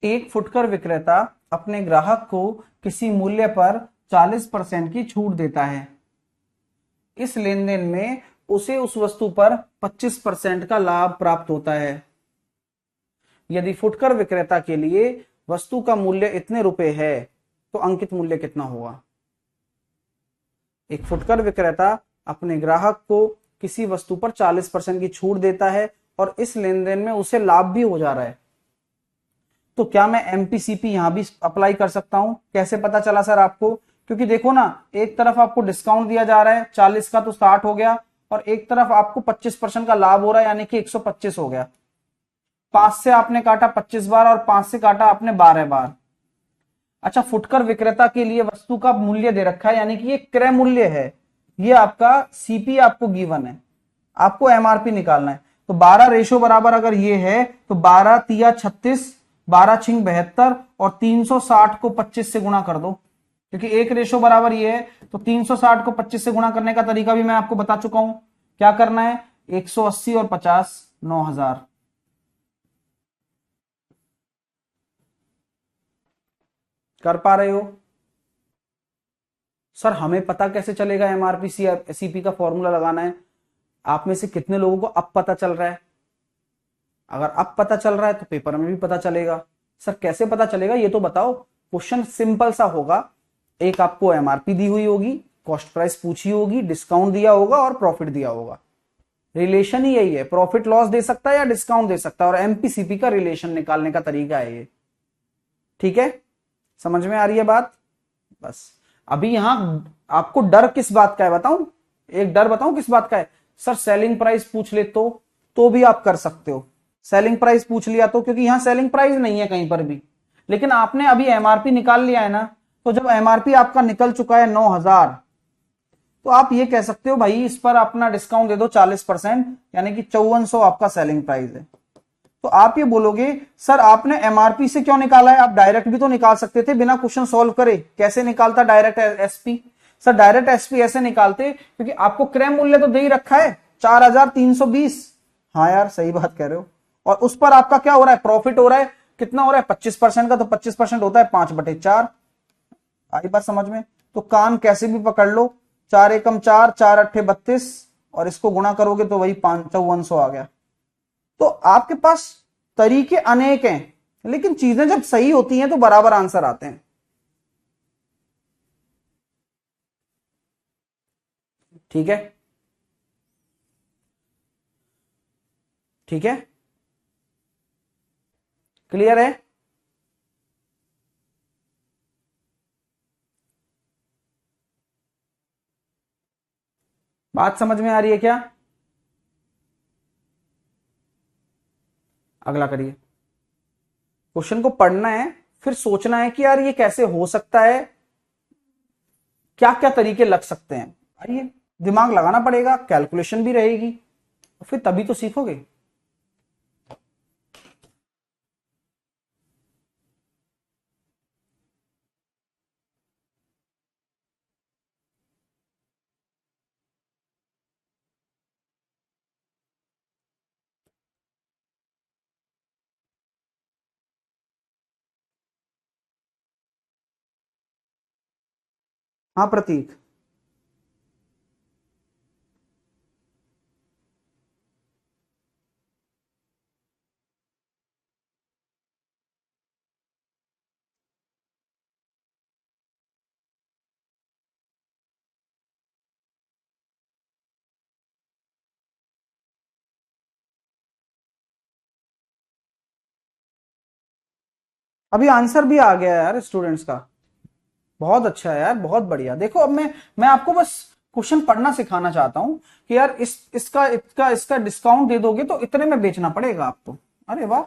एक फुटकर विक्रेता अपने ग्राहक को किसी मूल्य पर 40% की छूट देता है। इस लेन देन में उसे उस वस्तु पर 25% का लाभ प्राप्त होता है। यदि फुटकर विक्रेता के लिए वस्तु का मूल्य इतने रुपए है तो अंकित मूल्य कितना होगा। एक फुटकर विक्रेता अपने ग्राहक को किसी वस्तु पर 40% की छूट देता है और इस लेन देन में उसे लाभ भी हो जा रहा है। तो क्या मैं एमपीसीपी यहां भी अप्लाई कर सकता हूं। कैसे पता चला सर आपको, क्योंकि देखो ना, एक तरफ आपको डिस्काउंट दिया जा रहा है 40 का तो 60 हो गया, और एक तरफ आपको 25% का लाभ हो रहा है यानी कि 125 हो गया। 5 से आपने काटा 25 बार और 5 से काटा आपने 12 बार। अच्छा, फुटकर विक्रेता के लिए वस्तु का मूल्य दे रखा है यानी कि ये क्रय मूल्य है, ये आपका सीपी आपको गिवन है, आपको एमआरपी निकालना है। तो 12 रेशो बराबर अगर ये है तो 12 तिया 36, 12 छिंग 72 और 360 को 25 से गुणा कर दो, क्योंकि एक रेशो बराबर ये है। तो 360 को 25 से गुणा करने का तरीका भी मैं आपको बता चुका हूं। क्या करना है, 180 और 50, 9000। कर पा रहे हो। सर हमें पता कैसे चलेगा एमआरपी सीपी का फॉर्मूला लगाना है। आप में से कितने लोगों को अब पता चल रहा है। अगर अब पता चल रहा है तो पेपर में भी पता चलेगा। सर कैसे पता चलेगा ये तो बताओ। क्वेश्चन सिंपल सा होगा, एक आपको एमआरपी दी हुई होगी, कॉस्ट प्राइस पूछी होगी, डिस्काउंट दिया होगा और प्रॉफिट दिया होगा। रिलेशन ही यही है, प्रॉफिट लॉस दे सकता है या डिस्काउंट दे सकता है, और एमपीसीपी का रिलेशन निकालने का तरीका है ये। ठीक है, समझ में आ रही है बात। बस अभी यहां आपको डर किस बात का है बताऊं। एक डर बताऊं किस बात का है। सर सेलिंग प्राइस पूछ ले तो भी आप कर सकते हो। सेलिंग प्राइस पूछ लिया तो, क्योंकि यहां सेलिंग प्राइस नहीं है कहीं पर भी, लेकिन आपने अभी एमआरपी निकाल लिया है ना। तो जब एमआरपी आपका निकल चुका है 9000, तो आप ये कह सकते हो भाई इस पर अपना डिस्काउंट दे दो 40%, यानी कि 5400 आपका सेलिंग प्राइस है। तो आप ये बोलोगे सर आपने एमआरपी से क्यों निकाला है, आप डायरेक्ट भी तो निकाल सकते थे बिना क्वेश्चन सॉल्व करे। कैसे निकालता direct SP. Sir direct SP ऐसे निकालते क्योंकि आपको क्रय मूल्य तो दे ही रखा है 4320। हाँ यार सही बात कह रहे हो। और उस पर आपका क्या हो रहा है, प्रॉफिट हो रहा है। कितना हो रहा है, 25% का। तो 25% होता है 5/4। आई बात समझ में। तो कान कैसे भी पकड़ लो, 4 एकम 4, 4 अट्ठे 32, और इसको गुणा करोगे तो वही 5400 आ गया। तो आपके पास तरीके अनेक हैं, लेकिन चीजें जब सही होती हैं तो बराबर आंसर आते हैं। ठीक है, ठीक है, क्लियर है। बात समझ में आ रही है क्या। अगला करिए। क्वेश्चन को पढ़ना है, फिर सोचना है कि यार ये कैसे हो सकता है, क्या क्या तरीके लग सकते हैं। आइए, दिमाग लगाना पड़ेगा, कैलकुलेशन भी रहेगी, फिर तभी तो सीखोगे। हाँ प्रतीक। अभी आंसर भी आ गया है यार स्टूडेंट्स का। बहुत अच्छा है यार, बहुत बढ़िया। देखो अब मैं आपको बस क्वेश्चन पढ़ना सिखाना चाहता हूं कि यार इसका डिस्काउंट दे दोगे तो इतने में बेचना पड़ेगा आपको। अरे वाह।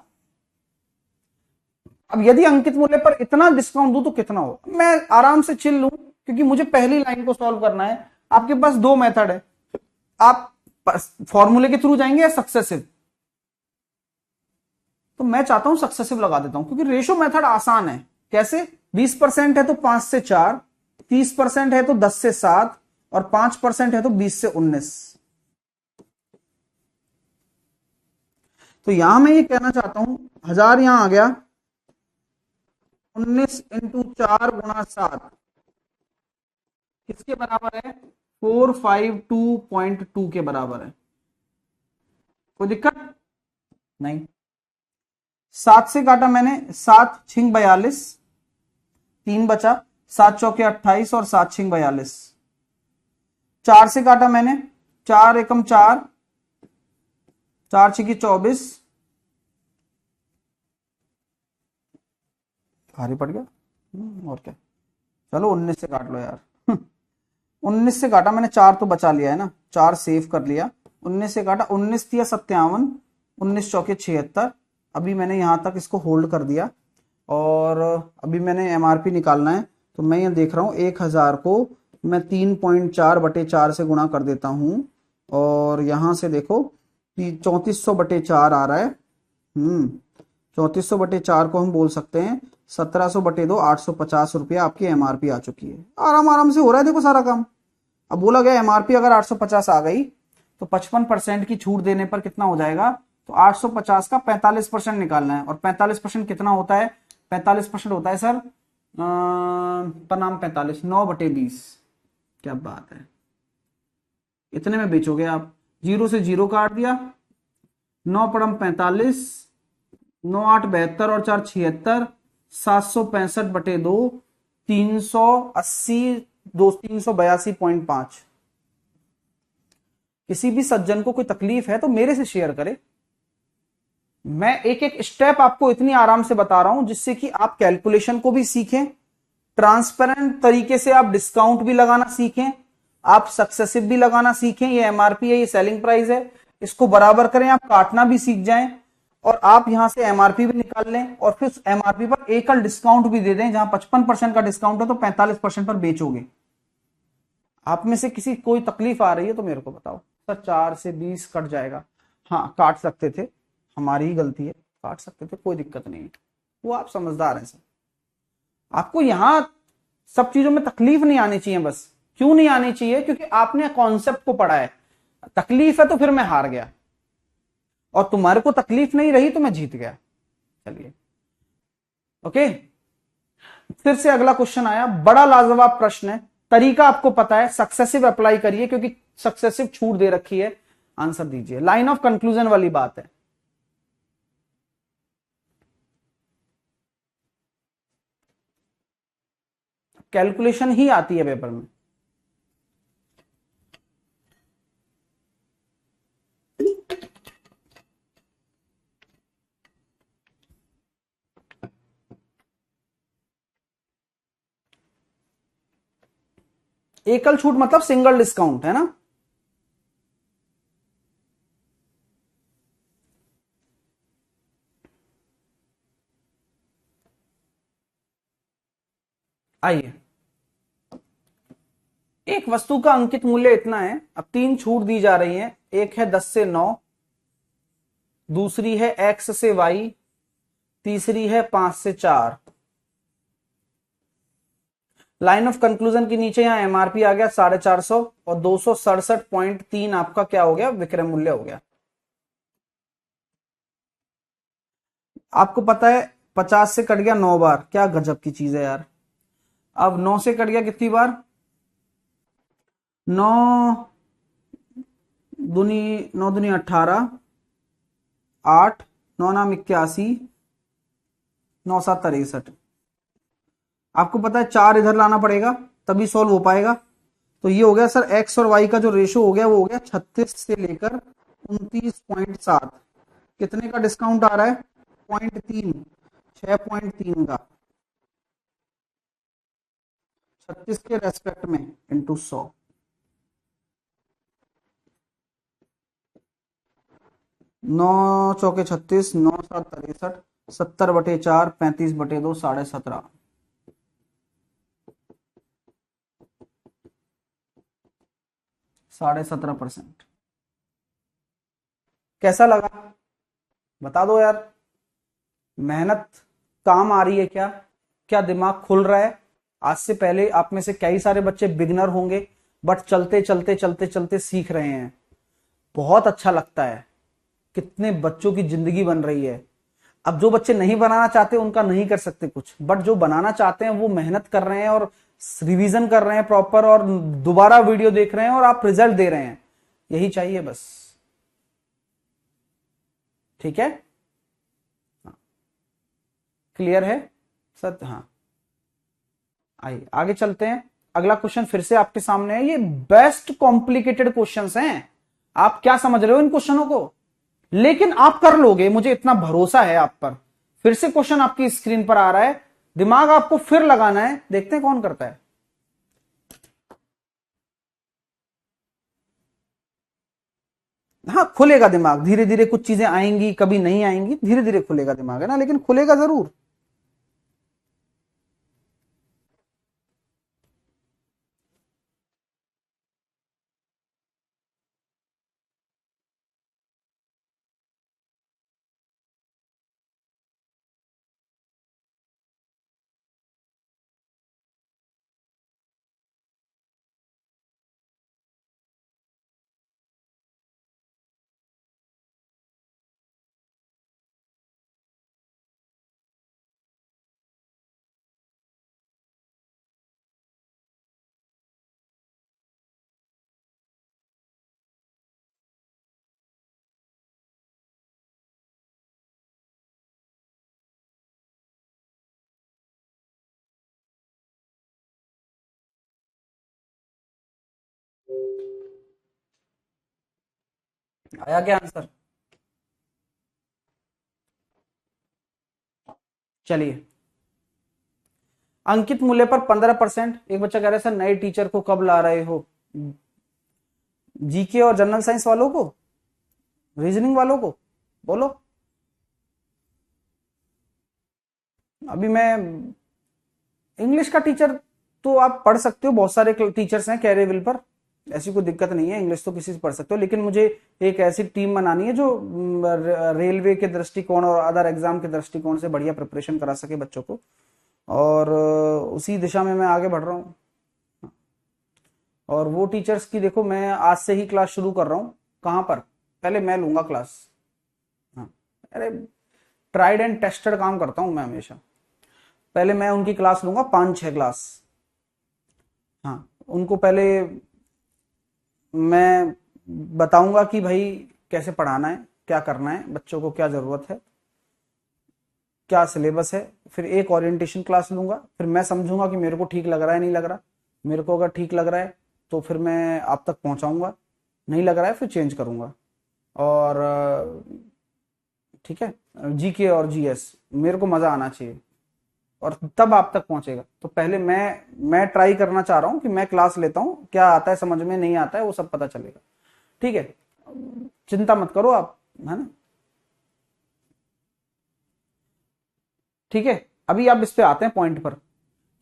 अब यदि अंकित मूल्य पर इतना डिस्काउंट दूं तो कितना हो, मैं आराम से चिल लूं क्योंकि मुझे पहली लाइन को सॉल्व करना है। आपके पास दो मेथड है, आप फॉर्मूले के थ्रू जाएंगे या सक्सेसिव। तो मैं चाहता हूं सक्सेसिव लगा देता हूं क्योंकि रेशो मेथड आसान है। कैसे? 20% है तो 5 से 4, 30% है तो 10 से 7 और 5% है तो 20 से 19। तो यहां मैं ये कहना चाहता हूं 1000 यहां आ गया, 19 इंटू 4 गुणा 7 किसके बराबर है? 452.2 के बराबर है। कोई दिक्कत नहीं। 7 से काटा मैंने, 7 छिंग 42, 3 बचा, 7 चौके 28 और 7 छिंग 42। 4 से काटा मैंने, 4 एकम 4, 4 छिकी 24, भारी पड़ गया। और क्या, चलो 19 से काट लो यार। 19 से काटा मैंने, 4 तो बचा लिया है ना, 4 सेव कर लिया। 19 से काटा, 19 दिया 57, 19 चौके 76। अभी मैंने यहां तक इसको होल्ड कर दिया और अभी मैंने एमआरपी निकालना है। तो मैं ये देख रहा हूं 1000 को मैं 3.4/4 से गुणा कर देता हूं और यहां से देखो 3400/4 आ रहा है। 3400/4 को हम बोल सकते हैं 1700/2, 850 रुपया आपकी एमआरपी आ चुकी है। आराम आराम से हो रहा है देखो सारा काम। अब बोला गया एमआरपी अगर 850 आ गई तो 55% की छूट देने पर कितना हो जाएगा? तो 850 का 45% निकालना है। और 45% कितना होता है? 45% होता है सर बनाम 45, 9/20। क्या बात है, इतने में बेचोगे आप। जीरो से जीरो काट दिया, 9 पड़म 45, 9 8 72 और 4 76, 765/2, 380, 382.5। किसी भी सज्जन को कोई तकलीफ है तो मेरे से शेयर करे। मैं एक एक स्टेप आपको इतनी आराम से बता रहा हूं जिससे कि आप कैलकुलेशन को भी सीखें, ट्रांसपेरेंट तरीके से आप डिस्काउंट भी लगाना सीखें, आप सक्सेसिव भी लगाना सीखें। ये एमआरपी है, ये सेलिंग प्राइस है, इसको बराबर करें, आप काटना भी सीख जाएं और आप यहां से एमआरपी भी निकाल लें और फिर एमआरपी पर एकल डिस्काउंट भी दे दें। जहां 55% का डिस्काउंट है तो 45% पर बेचोगे। आप में से किसी कोई तकलीफ आ रही है तो मेरे को बताओ। सर 4 से 20 कट जाएगा। हाँ काट सकते थे, हमारी ही गलती है, काट सकते थे, कोई दिक्कत नहीं है। वो आप समझदार हैं सर। आपको यहां सब चीजों में तकलीफ नहीं आनी चाहिए। बस क्यों नहीं आनी चाहिए? क्योंकि आपने कॉन्सेप्ट को पढ़ा है। तकलीफ है तो फिर मैं हार गया और तुम्हारे को तकलीफ नहीं रही तो मैं जीत गया। चलिए ओके। फिर से अगला क्वेश्चन आया, बड़ा लाजवाब प्रश्न है। तरीका आपको पता है, सक्सेसिव अप्लाई करिए क्योंकि सक्सेसिव छूट दे रखी है। आंसर दीजिए, लाइन ऑफ कंक्लूजन वाली बात है। कैलकुलेशन ही आती है पेपर में। एकल छूट मतलब सिंगल डिस्काउंट है ना। आइए, एक वस्तु का अंकित मूल्य इतना है। अब 3 छूट दी जा रही हैं। एक है 10 से 9, दूसरी है x से y, तीसरी है 5 से 4। लाइन ऑफ कंक्लूजन के नीचे यहां एमआरपी आ गया 450 और 267.3 आपका क्या हो गया? विक्रय मूल्य हो गया। आपको पता है 50 से कट गया 9 बार, क्या गजब की चीज है यार। अब 9 से कट गया कितनी बार? नौ दूनी 18, 8, 9 नाम 81, 9 7 63। आपको पता है 4 इधर लाना पड़ेगा तभी सॉल्व हो पाएगा। तो ये हो गया सर एक्स और वाई का जो रेशो हो गया वो हो गया 36 से लेकर 29.7। कितने का डिस्काउंट आ रहा है? 0.3, 6.3 का 36 के रेस्पेक्ट में इंटू 100। 9 चौके 36, 9 7 63, 70/4, 35/2, 17.5। 17.5%। कैसा लगा बता दो यार। मेहनत काम आ रही है क्या? क्या दिमाग खुल रहा है? आज से पहले आप में से कई सारे बच्चे बिगनर होंगे बट चलते चलते चलते चलते सीख रहे हैं। बहुत अच्छा लगता है कितने बच्चों की जिंदगी बन रही है। अब जो बच्चे नहीं बनाना चाहते उनका नहीं कर सकते कुछ, बट जो बनाना चाहते हैं वो मेहनत कर रहे हैं और रिवीजन कर रहे हैं प्रॉपर और दोबारा वीडियो देख रहे हैं और आप रिजल्ट दे रहे हैं। यही चाहिए बस। ठीक है, क्लियर है सर? हाँ, आइए आगे चलते हैं। अगला क्वेश्चन फिर से आपके सामने है। ये बेस्ट कॉम्प्लिकेटेड क्वेश्चंस हैं। आप क्या समझ रहे हो इन क्वेश्चनों को, लेकिन आप कर लोगे, मुझे इतना भरोसा है आप पर। फिर से क्वेश्चन आपकी स्क्रीन पर आ रहा है, दिमाग आपको फिर लगाना है। देखते हैं कौन करता है। हाँ, खुलेगा दिमाग धीरे धीरे। कुछ चीजें आएंगी, कभी नहीं आएंगी, धीरे धीरे खुलेगा दिमाग, है ना, लेकिन खुलेगा जरूर। आया क्या आंसर? चलिए, अंकित मूल्य पर 15%। एक बच्चा कह रहा है सर नए टीचर को कब ला रहे हो? जीके और जनरल साइंस वालों को, रीजनिंग वालों को बोलो। अभी मैं इंग्लिश का टीचर तो आप पढ़ सकते हो, बहुत सारे टीचर्स हैं कैरियरविल पर, ऐसी कोई दिक्कत नहीं है। इंग्लिश तो किसी से पढ़ सकते हो, लेकिन मुझे एक ऐसी टीम बनानी है जो रेलवे के दृष्टिकोण और अदर एग्जाम के दृष्टिकोण से बढ़िया प्रिपरेशन करा सके बच्चों को, और उसी दिशा में मैं आगे बढ़ रहा हूँ। और वो टीचर्स की देखो, मैं आज से ही क्लास शुरू कर रहा हूँ। कहाँ पर? पहले मैं लूंगा क्लास। हाँ, अरे ट्राइड एंड टेस्टेड काम करता हूँ मैं हमेशा। पहले मैं उनकी क्लास लूंगा, 5-6 क्लास। हाँ, उनको पहले मैं बताऊंगा कि भाई कैसे पढ़ाना है, क्या करना है, बच्चों को क्या जरूरत है, क्या सिलेबस है। फिर एक ओरिएंटेशन क्लास लूंगा, फिर मैं समझूंगा कि मेरे को ठीक लग रहा है नहीं लग रहा। मेरे को अगर ठीक लग रहा है तो फिर मैं आप तक पहुंचाऊंगा, नहीं लग रहा है फिर चेंज करूंगा। और ठीक है, जीके और जीएस मेरे को मजा आना चाहिए और तब आप तक पहुंचेगा। तो पहले मैं ट्राई करना चाह रहा हूं कि मैं क्लास लेता हूं, क्या आता है समझ में, नहीं आता है वो सब पता चलेगा। ठीक है, चिंता मत करो आप, है ना। ठीक है, अभी आप इस पे आते हैं पॉइंट पर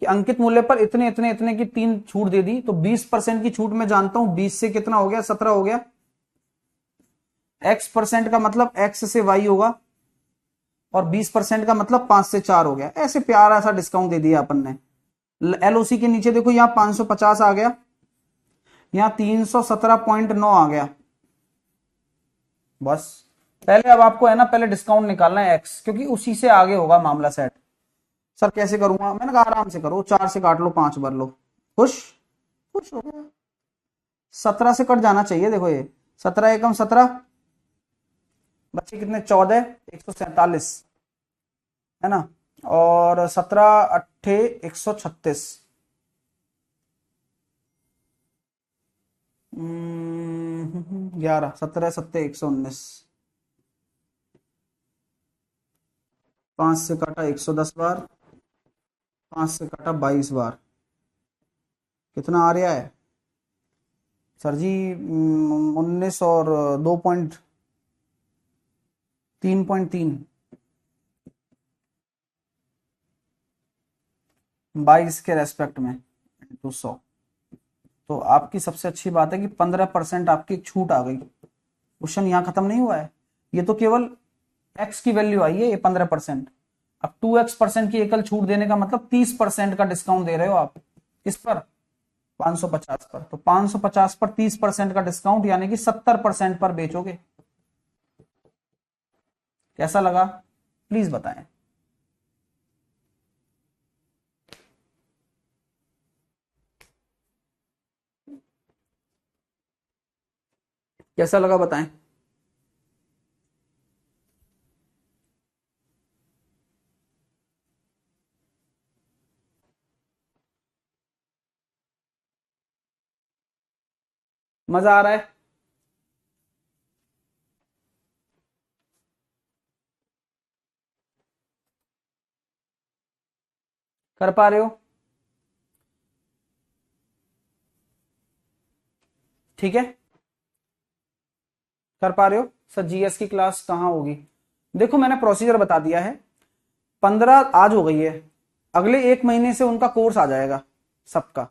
कि अंकित मूल्य पर इतने इतने इतने की 3 छूट दे दी, तो 20% की छूट मैं जानता हूं। 20 से कितना हो गया? 17 हो गया। x% का मतलब x से y होगा, और 20% का मतलब 5 से 4 हो गया। ऐसे प्यारा सा डिस्काउंट दे दिया अपन ने। एलओसी के नीचे देखो, यहां 550 आ गया, यहां 317.9 आ गया। बस पहले अब आपको है ना, पहले डिस्काउंट निकालना है एक्स, क्योंकि उसी से आगे होगा मामला सेट। सर कैसे करूंगा? मैंने कहा आराम से करो, 4 से काट लो, 5 भर लो, खुश खुश हो गया। 17 से कट जाना चाहिए। देखो ये 17 एकम 17, बच्चे कितने 14, 147 है ना, और 17 अट्ठे 136, 11, 17 सत्ते 119, 5 से काटा 110 बार, 5 से काटा 22 बार, कितना आ रहा है सर जी? 19 और 3.3, 22 के रेस्पेक्ट में इंटू 100। तो आपकी सबसे अच्छी बात है कि 15% आपकी एक छूट आ गई। क्वेश्चन यहाँ खत्म नहीं हुआ है, ये तो केवल एक्स की वैल्यू आई है, ये 15%। अब 2x% की एकल छूट देने का मतलब 30% का डिस्काउंट दे रहे हो आप। किस पर? 550 पर। तो 550 पर 30% का डिस्काउंट यानी कि 70% पर बेचोगे। कैसा लगा प्लीज बताएं। कैसा लगा बताएं। मजा आ रहा है? कर पा रहे हो? ठीक है, कर पा रहे हो? सर जीएस की क्लास कहाँ होगी? देखो मैंने प्रोसीजर बता दिया है। 15 आज हो गई है, अगले 1 महीने से उनका कोर्स आ जाएगा सबका,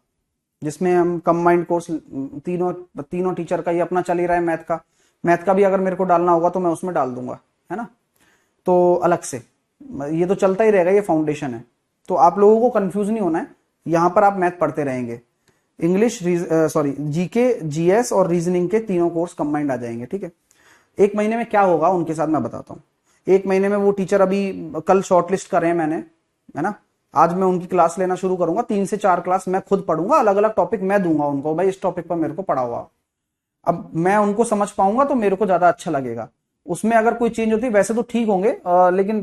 जिसमें हम कंबाइंड कोर्स तीनों तीनों टीचर का, ये अपना चल ही रहा है मैथ का। मैथ का भी अगर मेरे को डालना होगा तो मैं उसमें डाल दूंगा, है ना, तो अलग से। ये तो चलता ही रहेगा, ये फाउंडेशन है। तो आप लोगों को कंफ्यूज नहीं होना है, यहां पर आप मैथ पढ़ते रहेंगे। इंग्लिश, सॉरी, जीके, जीएस और रीजनिंग के तीनों कोर्स कंबाइंड आ जाएंगे, ठीक है। 1 महीने में क्या होगा उनके साथ मैं बताता हूँ। 1 महीने में वो टीचर अभी कल शॉर्टलिस्ट कर रहे हैं मैंने, है ना। आज मैं उनकी क्लास लेना शुरू करूंगा, 3 से 4 क्लास मैं खुद पढ़ूंगा, अलग अलग टॉपिक मैं दूंगा उनको, भाई इस टॉपिक पर मेरे को पढ़ा हुआ। अब मैं उनको समझ पाऊंगा तो मेरे को ज्यादा अच्छा लगेगा। उसमें अगर कोई चेंज होती है, वैसे तो ठीक होंगे, लेकिन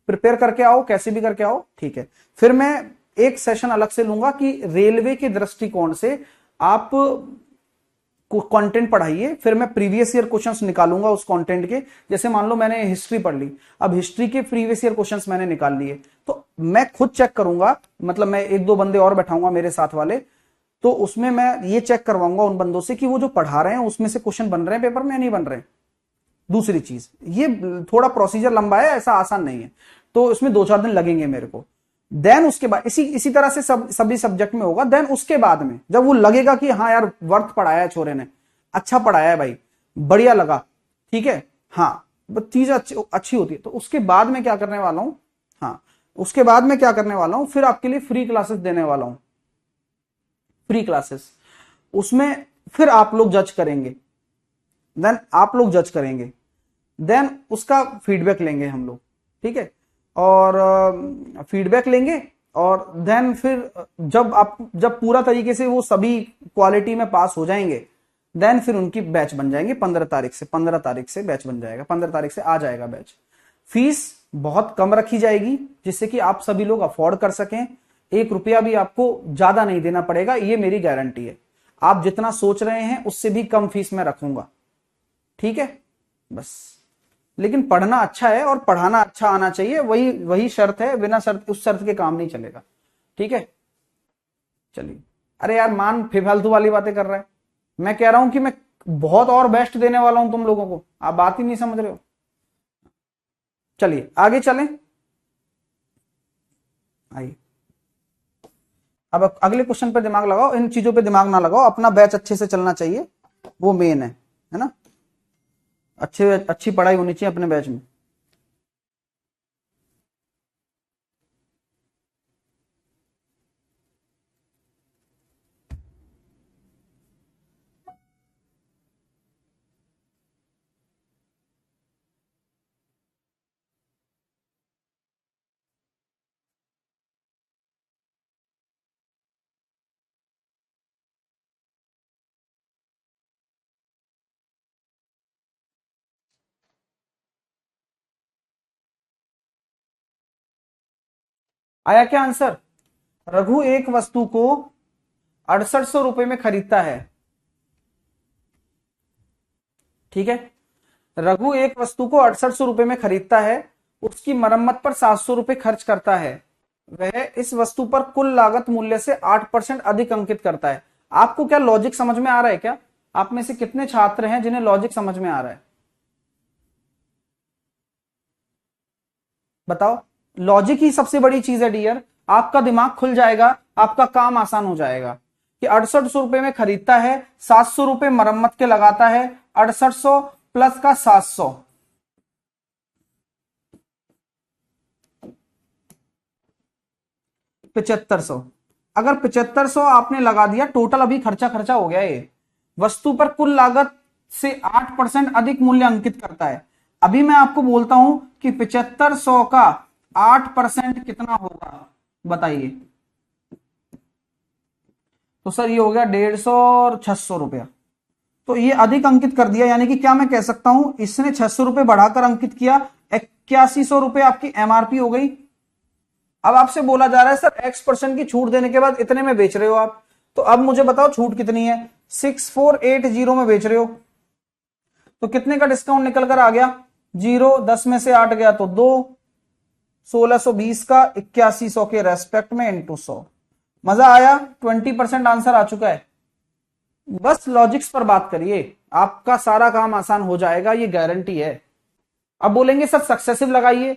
प्रिपेयर करके आओ, कैसे भी करके आओ, ठीक है। फिर मैं एक सेशन अलग से लूंगा कि रेलवे के दृष्टिकोण से आप कंटेंट पढ़ाइए। फिर मैं प्रीवियस ईयर क्वेश्चंस निकालूंगा उस कंटेंट के। जैसे मान लो मैंने हिस्ट्री पढ़ ली, अब हिस्ट्री के प्रीवियस ईयर क्वेश्चंस मैंने निकाल लिए, तो मैं खुद चेक करूंगा, मतलब मैं 1-2 बंदे और बैठाऊंगा मेरे साथ वाले, तो उसमें मैं ये चेक करवाऊंगा उन बंदों से कि वो जो पढ़ा रहे हैं उसमें से क्वेश्चन बन रहे हैं पेपर में या नहीं बन रहे हैं। दूसरी चीज, ये थोड़ा प्रोसीजर लंबा है, ऐसा आसान नहीं है, तो इसमें 2-4 दिन लगेंगे मेरे को। देन उसके बाद इसी इसी तरह से सभी सब्जेक्ट में होगा। देन उसके बाद में जब वो लगेगा कि हाँ यार वर्थ पढ़ाया है छोरे ने, अच्छा पढ़ाया है भाई, बढ़िया लगा, ठीक है, हाँ, चीज अच्छी होती है, तो उसके बाद में क्या करने वाला हूं, हाँ, उसके बाद में क्या करने वाला हूं, फिर आपके लिए फ्री क्लासेस देने वाला हूं। फ्री क्लासेस, उसमें फिर आप लोग जज करेंगे, देन आप लोग जज करेंगे, देन उसका फीडबैक लेंगे हम लोग, ठीक है। और फीडबैक लेंगे, और देन फिर जब पूरा तरीके से वो सभी क्वालिटी में पास हो जाएंगे, देन फिर उनकी बैच बन जाएंगे। 15 तारीख से बैच बन जाएगा, 15 तारीख से आ जाएगा बैच। फीस बहुत कम रखी जाएगी, जिससे कि आप सभी लोग अफोर्ड कर सकें। 1 रुपया भी आपको ज्यादा नहीं देना पड़ेगा, ये मेरी गारंटी है। आप जितना सोच रहे हैं उससे भी कम फीस में रखूंगा, ठीक है। बस, लेकिन पढ़ना अच्छा है और पढ़ाना अच्छा आना चाहिए, वही वही शर्त है, बिना शर्त, उस शर्त के काम नहीं चलेगा, ठीक है। चलिए, अरे यार मान फालतू वाली बातें कर रहा है। मैं कह रहा हूं कि मैं बहुत और बेस्ट देने वाला हूं तुम लोगों को, आप बात ही नहीं समझ रहे हो। चलिए आगे चलें। आइए, अब अगले क्वेश्चन पे दिमाग लगाओ, इन चीजों पे दिमाग ना लगाओ, अपना बैच अच्छे से चलना चाहिए, वो मेन है ना। अच्छी पढ़ाई होनी चाहिए अपने बैच में। आया क्या आंसर? रघु एक वस्तु को 6800 रुपए में खरीदता है, ठीक है। रघु एक वस्तु को 6800 रुपए में खरीदता है, उसकी मरम्मत पर 700 रुपए खर्च करता है, वह इस वस्तु पर कुल लागत मूल्य से 8% अधिक अंकित करता है। आपको क्या लॉजिक समझ में आ रहा है क्या? आप में से कितने छात्र हैं जिन्हें लॉजिक समझ में आ रहा है? बताओ। लॉजिक ही सबसे बड़ी चीज है डियर। आपका दिमाग खुल जाएगा, आपका काम आसान हो जाएगा। कि 6800 रुपए में खरीदता है, 700 रुपए मरम्मत के लगाता है, 6800 प्लस का 700, 7500। अगर 7500 आपने लगा दिया, टोटल अभी खर्चा खर्चा हो गया ये, वस्तु पर कुल लागत से 8% अधिक मूल्य अंकित करता है। अभी मैं आपको बोलता हूं कि 7500 का 8% कितना होगा, बताइए। तो सर ये हो गया 150 और 600 रुपया। तो ये अधिक अंकित कर दिया, यानी कि क्या मैं कह सकता हूं, इसने 600 रुपए बढ़ाकर अंकित किया, 8100 रुपए आपकी एमआरपी हो गई। अब आपसे बोला जा रहा है सर X% की छूट देने के बाद इतने में बेच रहे हो आप, तो अब मुझे बताओ छूट कितनी है? 6480 में बेच रहे हो, तो कितने का डिस्काउंट निकल कर आ गया? 0, 10 में से 8 गया तो 2, 1620 का 8100 के रेस्पेक्ट में इंटू 100। मजा आया? 20% आंसर आ चुका है। बस लॉजिक्स पर बात करिए, आपका सारा काम आसान हो जाएगा, ये गारंटी है। अब बोलेंगे सर सक्सेसिव लगाइए,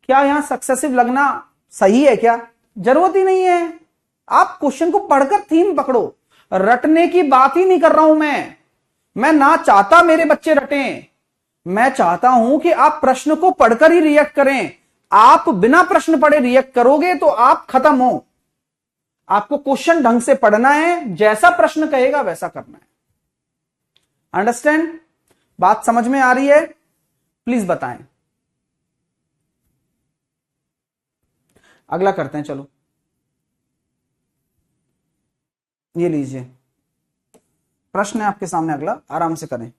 क्या यहां सक्सेसिव लगना सही है क्या? जरूरत ही नहीं है। आप क्वेश्चन को पढ़कर थीम पकड़ो, रटने की बात ही नहीं कर रहा हूं मैं ना चाहता मेरे बच्चे रटें, मैं चाहता हूं कि आप प्रश्न को पढ़कर ही रिएक्ट करें। आप बिना प्रश्न पढ़े रिएक्ट करोगे तो आप खत्म हो। आपको क्वेश्चन ढंग से पढ़ना है, जैसा प्रश्न कहेगा वैसा करना है। अंडरस्टैंड? बात समझ में आ रही है? प्लीज बताएं। अगला करते हैं, चलो ये लीजिए प्रश्न है आपके सामने, अगला आराम से करें।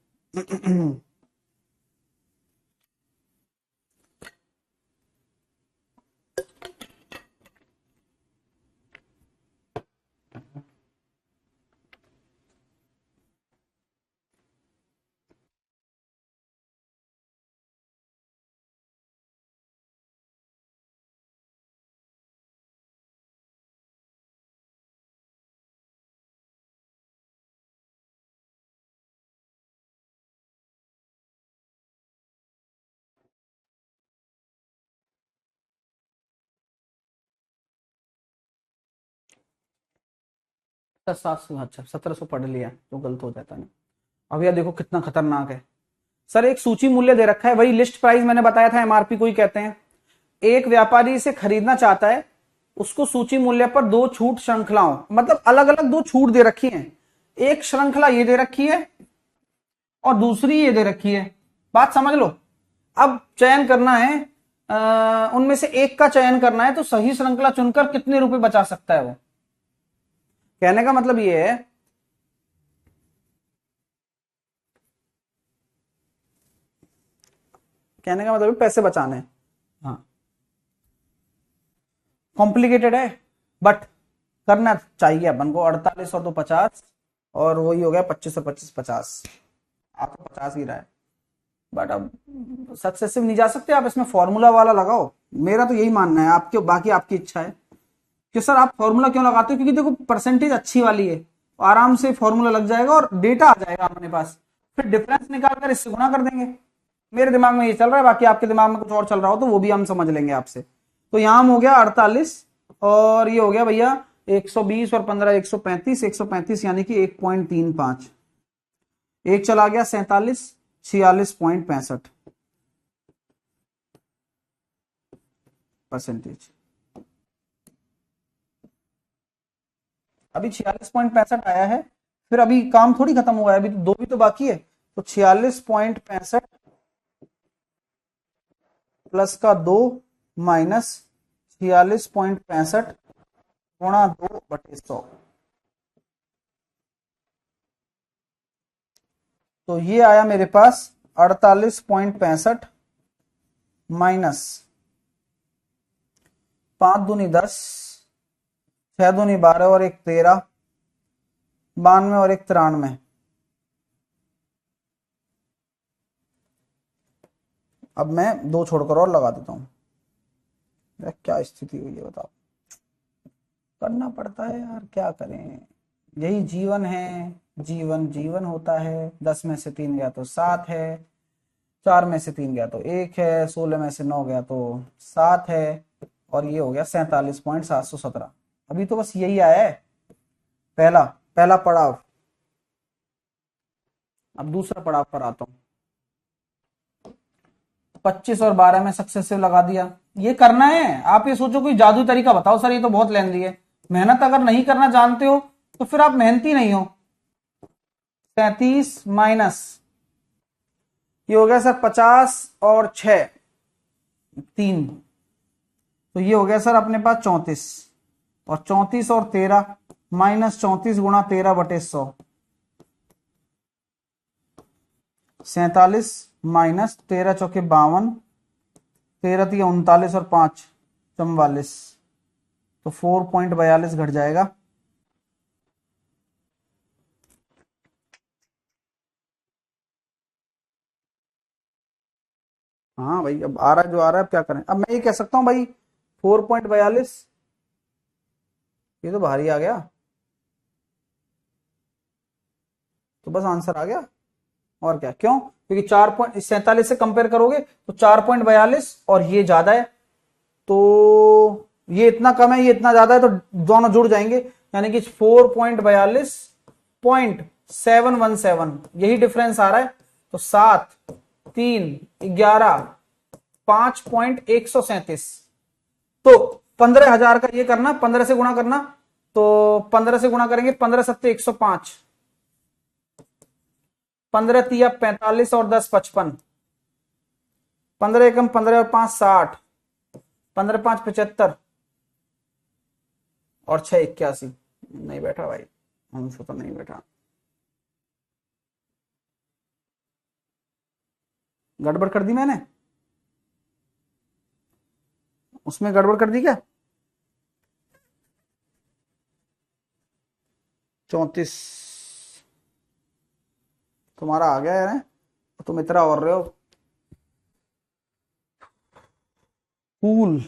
सर 700, अच्छा 1700 पढ़ लिया तो गलत हो जाता है। अब यह देखो कितना खतरनाक है। सर एक सूची मूल्य दे रखा है, वही लिस्ट प्राइस मैंने बताया था, एमआरपी को ही कहते हैं। एक व्यापारी इसे खरीदना चाहता है, उसको सूची मूल्य पर दो छूट श्रृंखलाओं, मतलब अलग अलग दो छूट दे रखी है। एक श्रृंखला ये दे रखी है और दूसरी ये दे रखी है। बात समझ लो। अब चयन करना है, उनमें से एक का चयन करना है, तो सही श्रृंखला चुनकर कितने रुपए बचा सकता है वो। कहने का मतलब ये है, कहने का मतलब पैसे बचाने हैं। हाँ कॉम्प्लिकेटेड है, बट करना चाहिए अपन को। 48 और 2 50, और वही हो गया 25 और 25 50। आपको 50 ही रहा है, बट अब सक्सेसिव नहीं जा सकते आप, इसमें फॉर्मूला वाला लगाओ। मेरा तो यही मानना है, आपके बाकी आपकी इच्छा है कि सर आप फॉर्मूला क्यों लगाते हो, क्योंकि देखो परसेंटेज अच्छी वाली है, आराम से फॉर्मूला लग जाएगा और डेटा आ जाएगा अपने पास, फिर डिफरेंस निकाल कर इससे गुणा कर देंगे। मेरे दिमाग में ये चल रहा है, बाकी आपके दिमाग में कुछ और चल रहा हो तो वो भी हम समझ लेंगे आपसे। तो यहां हो गया 48 और ये हो गया भैया 120 और 15 135, 135 यानी कि 1.35, एक चला गया 47, 46.65 परसेंटेज। अभी 46.65 आया है, फिर अभी काम थोड़ी खत्म हुआ है, अभी तो दो भी तो बाकी है। तो 46.65 प्लस का 2 माइनस 46.65 गुणा 2/100। तो ये आया मेरे पास 48.65 माइनस 5 दूनी 10, 6 दूनी 12 और 1 13, 92 और 1 93। अब मैं 2 छोड़कर और लगा देता हूं। क्या स्थिति हुई है बताओ। करना पड़ता है यार, क्या करें, यही जीवन है। जीवन जीवन होता है। 10 में से 3 गया तो 7 है, 4 में से 3 गया तो 1 है, 16 में से 9 गया तो 7 है, और ये हो गया 47.717। अभी तो बस यही आया है पहला पहला पड़ाव। अब दूसरा पड़ाव पर आता हूं। 25 और 12 में सक्सेसिव लगा दिया। ये करना है। आप ये सोचो कोई जादू तरीका बताओ सर, ये तो बहुत लेंदी है। मेहनत अगर नहीं करना जानते हो तो फिर आप मेहनती नहीं हो। 37 माइनस ये हो गया सर 50 और 6 3, तो ये हो गया सर अपने पास 34, और 34 और 13 माइनस 34 गुणा 13/100, 47 माइनस 13 चौके 52, 13 3 39 और 5 44, तो 4.42 घट जाएगा। हाँ भाई, अब आ रहा है जो आ रहा है, अब क्या करें। अब मैं ये कह सकता हूं भाई 4.42, ये तो भारी आ गया, तो बस आंसर आ गया। और क्या, क्यों? क्योंकि 4.47 से कंपेयर करोगे तो 4.42 और ये ज्यादा है, तो ये इतना कम है, ये इतना ज्यादा है, तो दोनों जुड़ जाएंगे, यानी कि 4.42.717, यही डिफरेंस आ रहा है। तो 7 3 11 5.137, तो 15,000 का ये करना, 15 से गुणा करना, तो 15 से गुणा करेंगे, 15 7 105, 15 तिया 45 और 10 55, 15 एकम 15 और 5 60, 15 5 75 और 6 81। नहीं बैठा भाई, हमसे तो नहीं बैठा। गड़बड़ कर दी मैंने, उसमें गड़बड़ कर दी क्या? 34 तुम्हारा आ गया है, तुम इतना और रहे हो कूल।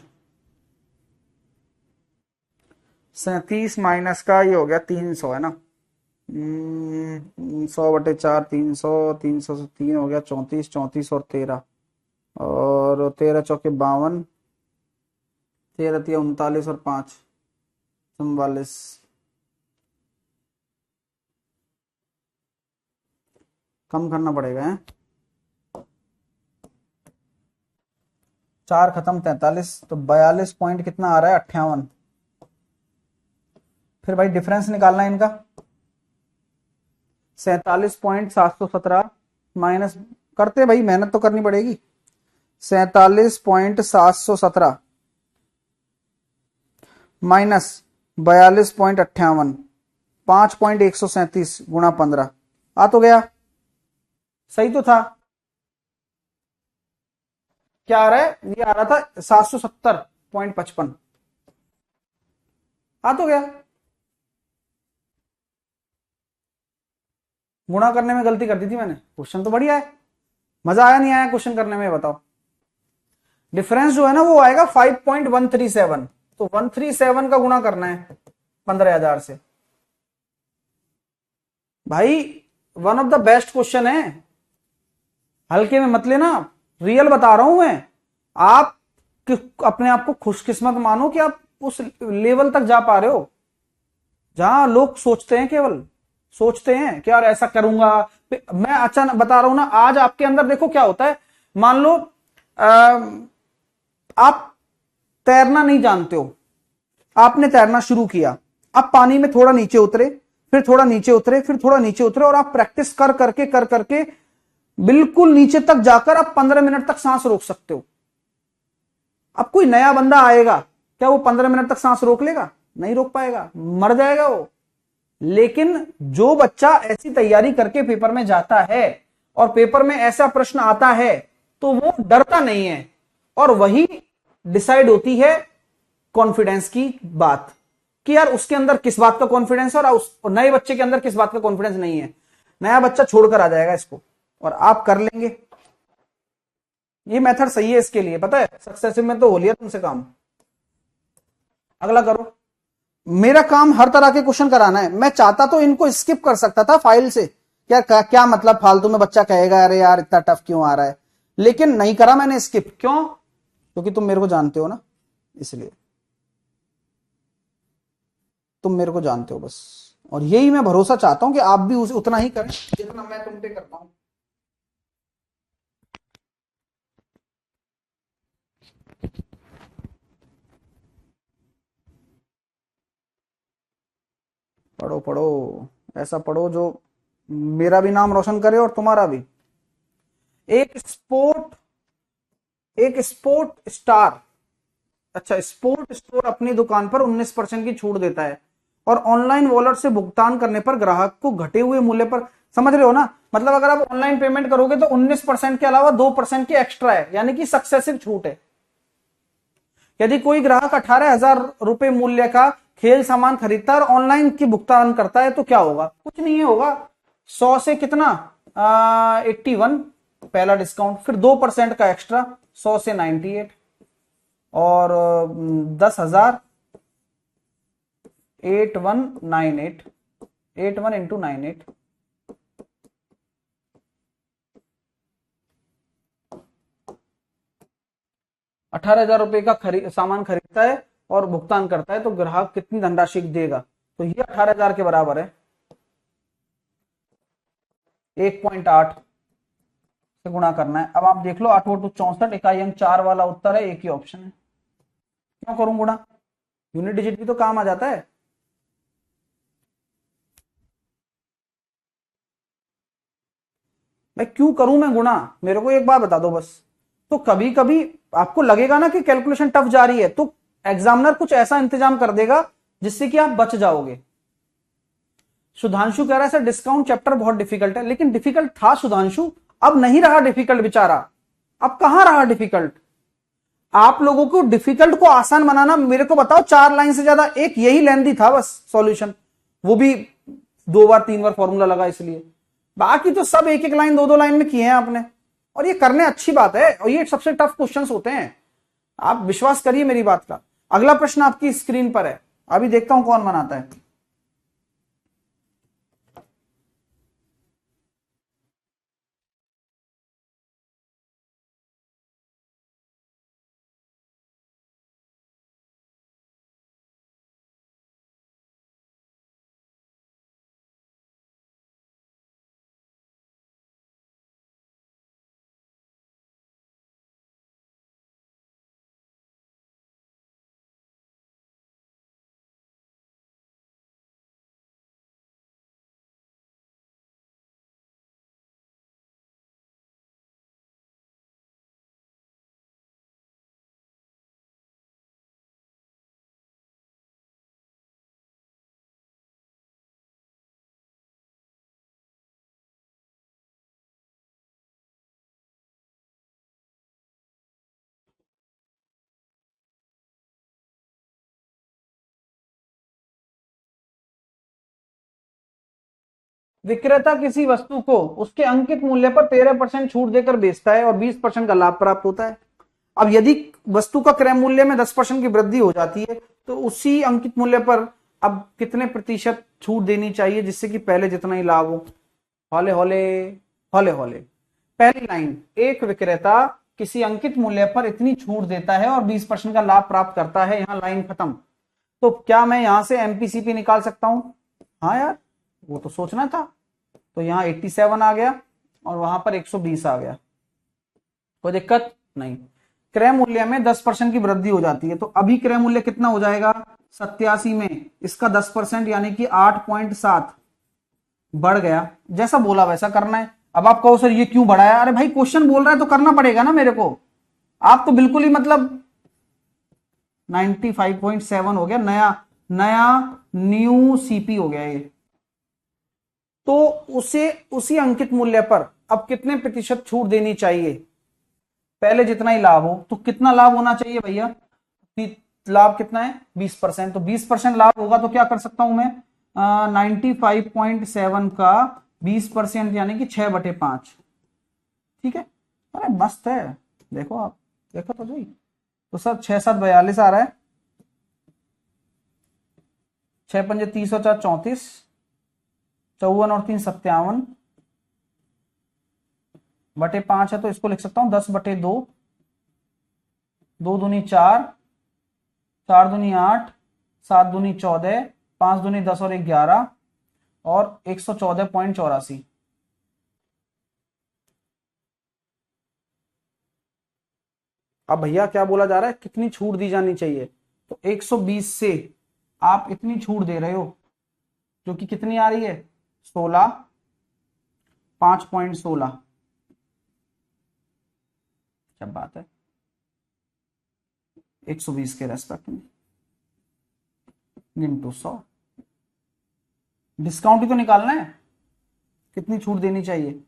37 माइनस का ये हो गया 300 है ना, 100/4 300, 300 से 3 हो गया 34, 34 और 13, और 13 चौके 52, 13 तिया 39 और 5 44, कम करना पड़ेगा है। 4 खत्म 43, तो 42 पॉइंट कितना आ रहा है? 58। फिर भाई डिफरेंस निकालना है इनका। 47.717 माइनस करते भाई, मेहनत तो करनी पड़ेगी। 47.717 माइनस 42.58, 5.137 गुणा 15, आ तो गया, सही तो था। क्या आ रहा है? ये आ रहा था 770.55, आ तो गया। गुणा करने में गलती कर दी थी मैंने। क्वेश्चन तो बढ़िया है, मजा आया नहीं आया क्वेश्चन करने में, बताओ। डिफरेंस जो है ना वो आएगा 5.137, तो 137 का गुणा करना है 15,000 से। भाई one of the best question है, हल्के में मत लेना, रियल बता रहा हूं मैं। आप अपने आप को खुशकिस्मत मानो कि आप उस लेवल तक जा पा रहे हो जहां लोग सोचते हैं, केवल सोचते हैं कि यार ऐसा करूंगा। मैं अचानक बता रहा हूं ना, आज आपके अंदर देखो क्या होता है। मान लो आप तैरना नहीं जानते हो, आपने तैरना शुरू किया, आप पानी में थोड़ा नीचे उतरे, फिर थोड़ा नीचे उतरे, फिर थोड़ा नीचे उतरे, और आप प्रैक्टिस कर करके बिल्कुल नीचे तक जाकर आप 15 मिनट तक सांस रोक सकते हो। अब कोई नया बंदा आएगा, क्या वो 15 मिनट तक सांस रोक लेगा? नहीं रोक पाएगा, मर जाएगा वो। लेकिन जो बच्चा ऐसी तैयारी करके पेपर में जाता है और पेपर में ऐसा प्रश्न आता है, तो वो डरता नहीं है, और वही डिसाइड होती है कॉन्फिडेंस की बात कि यार उसके अंदर किस बात का कॉन्फिडेंस है और उस नए बच्चे के अंदर किस बात का कॉन्फिडेंस नहीं है। नया बच्चा छोड़कर आ जाएगा इसको और आप कर लेंगे। ये मेथड सही है इसके लिए, पता है, सक्सेसिव में तो हो लिया तुमसे काम। अगला करो। मेरा काम हर तरह के क्वेश्चन कराना है। मैं चाहता तो इनको स्किप कर सकता था फाइल से, क्या मतलब फालतू में बच्चा कहेगा अरे यार इतना टफ क्यों आ रहा है, लेकिन नहीं करा मैंने स्किप। क्यों? क्योंकि तुम मेरे को जानते हो ना, इसलिए तुम मेरे को जानते हो बस। और यही मैं भरोसा चाहता हूं कि आप भी उतना ही करें जितना मैं तुम पे करता हूं। पढ़ो पढ़ो, ऐसा पढ़ो जो मेरा भी नाम रोशन करे और तुम्हारा भी। एक स्पोर्ट स्टार, अच्छा, स्पोर्ट स्टोर अपनी दुकान पर 19% की छूट देता है और ऑनलाइन वॉलेट से भुगतान करने पर ग्राहक को घटे हुए मूल्य पर, समझ रहे हो ना, मतलब अगर आप ऑनलाइन पेमेंट करोगे तो 19% के अलावा 2% की एक्स्ट्रा है, यानी कि सक्सेसिव छूट है। यदि कोई ग्राहक 18,000 रुपए मूल्य का खेल सामान खरीदता है और ऑनलाइन की भुगतान करता है तो क्या होगा? कुछ नहीं है, होगा 100 से कितना 81 पहला डिस्काउंट, फिर 2% का एक्स्ट्रा 100 से 98 और 10,000 8198 81 इंटू 98 18,000 रुपए का सामान खरीदता है और भुगतान करता है तो ग्राहक कितनी धनराशि देगा? तो ये 18,000 के बराबर है 1.8 से गुणा करना है। अब आप देख लो 8 2 64 इकाई अंक 4 वाला उत्तर है, एक ही ऑप्शन है। क्यों करूं गुणा? यूनिट डिजिट भी तो काम आ जाता है। मैं क्यों करूं मैं गुणा, मेरे को एक बार बता दो बस। तो कभी कभी आपको लगेगा ना कि कैलकुलेशन टफ जा रही है तो एग्जामिनर कुछ ऐसा इंतजाम कर देगा जिससे कि आप बच जाओगे। सुधांशु कह रहा है सर डिस्काउंट चैप्टर बहुत डिफिकल्ट है, लेकिन डिफिकल्ट था सुधांशु, अब नहीं रहा डिफिकल्ट बेचारा। अब कहां रहा डिफिकल्ट? आप लोगों को डिफिकल्ट को आसान बनाना, मेरे को बताओ 4 लाइन से ज्यादा, एक यही लेंथी था बस सॉल्यूशन, वो भी 2 बार 3 बार फॉर्मूला लगा इसलिए। बाकी तो सब एक एक लाइन 2 2 लाइन में किए हैं आपने, और ये करने अच्छी बात है, और ये सबसे टफ क्वेश्चंस होते हैं, आप विश्वास करिए मेरी बात का। अगला प्रश्न आपकी स्क्रीन पर है, अभी देखता हूं कौन बनाता है। विक्रेता किसी वस्तु को उसके अंकित मूल्य पर 13% छूट देकर बेचता है और 20% का लाभ प्राप्त होता है। अब यदि वस्तु का क्रय मूल्य में 10% की वृद्धि हो जाती है तो उसी अंकित मूल्य पर अब कितने प्रतिशत छूट देनी चाहिए जिससे कि पहले जितना ही लाभ हो? हौले हौले हौले हौले। पहली लाइन, एक विक्रेता किसी अंकित मूल्य पर इतनी छूट देता है और 20% का लाभ प्राप्त करता है, यहां लाइन खत्म। तो क्या मैं यहां से एमपीसीपी निकाल सकता हूं? हाँ यार, वो तो सोचना था। तो यहां 87 आ गया और वहां पर 120 आ गया, कोई दिक्कत नहीं। क्रय मूल्य में 10% की वृद्धि हो जाती है तो अभी क्रय मूल्य कितना हो जाएगा? 87 में इसका 10% यानी कि 8.7 बढ़ गया। जैसा बोला वैसा करना है। अब आप कहो सर ये क्यों बढ़ाया? अरे भाई क्वेश्चन बोल रहा है तो करना पड़ेगा ना मेरे को। आप तो बिल्कुल ही मतलब 95.7 हो गया, नया नया न्यू सीपी हो गया ये। तो उसे उसी अंकित मूल्य पर अब कितने प्रतिशत छूट देनी चाहिए? पहले जितना ही लाभ हो, तो कितना लाभ होना चाहिए भैया? लाभ कितना है 20%, तो 20% लाभ होगा तो क्या कर सकता हूं मैं 95.7 का 20% यानी कि 6/5। ठीक है, अरे मस्त है। देखो आप, देखो तो सही। तो सर 6×7 = 42 आ रहा है, 6×5 = 30 और 4 = 34, 54 और 3 = 57 बटे 5 है, तो इसको लिख सकता हूं 10/2, 2 दूनी 4, 4 दूनी 8, 7 दूनी 14, 5 दूनी 10 और 1 11 और 114.84। अब भैया क्या बोला जा रहा है, कितनी छूट दी जानी चाहिए, तो 120 से आप इतनी छूट दे रहे हो जो कि कितनी आ रही है 16, 5.16। क्या बात है, 120 के रेस्पेक्ट में इंटू 100, डिस्काउंट ही तो निकालना है, कितनी छूट देनी चाहिए,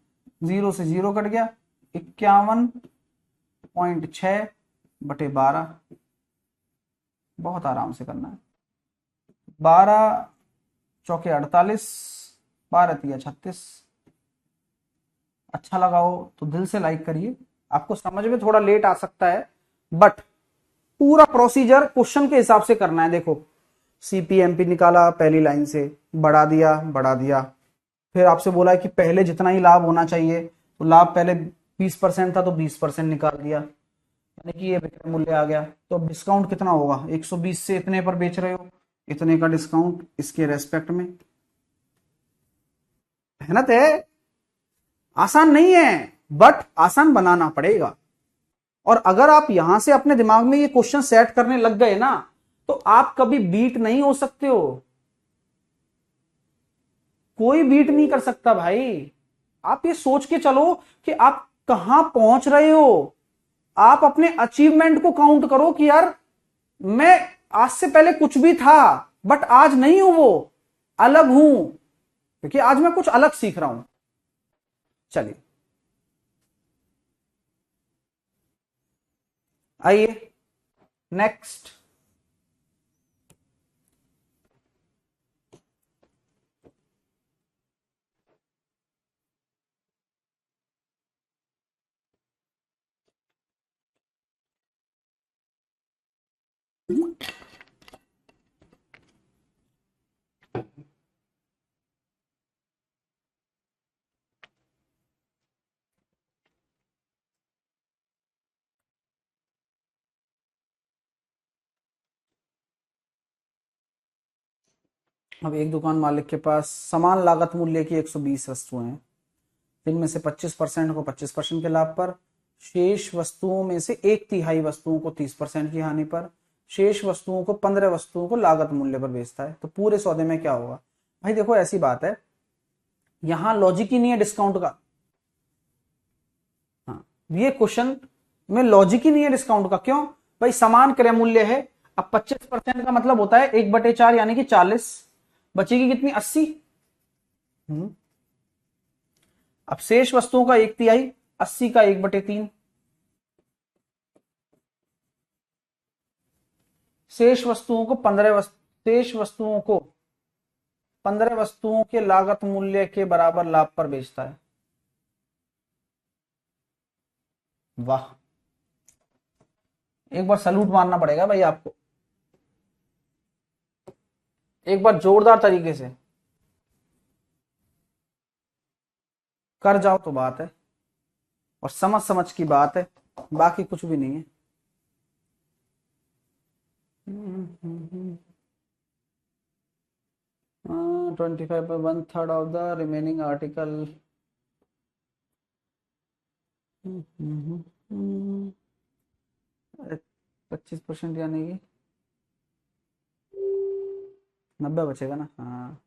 0 से 0 कट गया, 51.6/12। बहुत आराम से करना है, 12 चौके 48, 12 तिया 36। अच्छा लगा हो तो दिल से लाइक करिए। आपको समझ में थोड़ा लेट आ सकता है, बट पूरा प्रोसीजर क्वेश्चन के हिसाब से करना है। देखो सीपीएमपी निकाला, पहली लाइन से बढ़ा दिया बढ़ा दिया, फिर आपसे बोला है कि पहले जितना ही लाभ होना चाहिए, तो लाभ पहले 20% था तो 20% निकाल दिया, यानी कि ये विक्रय मूल्य आ गया। तो अब डिस्काउंट कितना होगा, 120 से इतने पर बेच रहे हो, इतने का डिस्काउंट इसके रेस्पेक्ट में। मेहनत है, आसान नहीं है, बट आसान बनाना पड़ेगा। और अगर आप यहां से अपने दिमाग में ये क्वेश्चन सेट करने लग गए ना, तो आप कभी बीट नहीं हो सकते हो, कोई बीट नहीं कर सकता भाई। आप ये सोच के चलो कि आप कहां पहुंच रहे हो, आप अपने अचीवमेंट को काउंट करो कि यार मैं आज से पहले कुछ भी था, बट आज नहीं हूं, वो अलग हूं, क्योंकि आज मैं कुछ अलग सीख रहा हूं। चलिए आइए नेक्स्ट। अब एक दुकान मालिक के पास समान लागत मूल्य की 120 वस्तुएं हैं, जिनमें से 25% को 25% के लाभ पर, शेष वस्तुओं में से 1/3 वस्तुओं को 30% की हानि पर, शेष वस्तुओं को 15 वस्तुओं को लागत मूल्य पर बेचता है। तो पूरे सौदे में क्या होगा भाई, देखो ऐसी बात है, यहां लॉजिक ही नहीं है डिस्काउंट का। हाँ, ये क्वेश्चन में लॉजिक ही नहीं है डिस्काउंट का। क्यों भाई, समान क्रय मूल्य है। अब 25% का मतलब होता है 1/4 यानी कि 40, बचेगी कितनी 80। अब शेष वस्तुओं का 1/3, 80 का 1/3, शेष वस्तुओं को 15 शेष वस्तुओं को 15 वस्तुओं के लागत मूल्य के बराबर लाभ पर बेचता है। वाह, एक बार सलूट मारना पड़ेगा भाई आपको, एक बार जोरदार तरीके से कर जाओ तो बात है, और समझ समझ की बात है, बाकी कुछ भी नहीं है। 25 by 1/3 of the remaining article। 25% यानी कि 90 बचेगा ना। हाँ,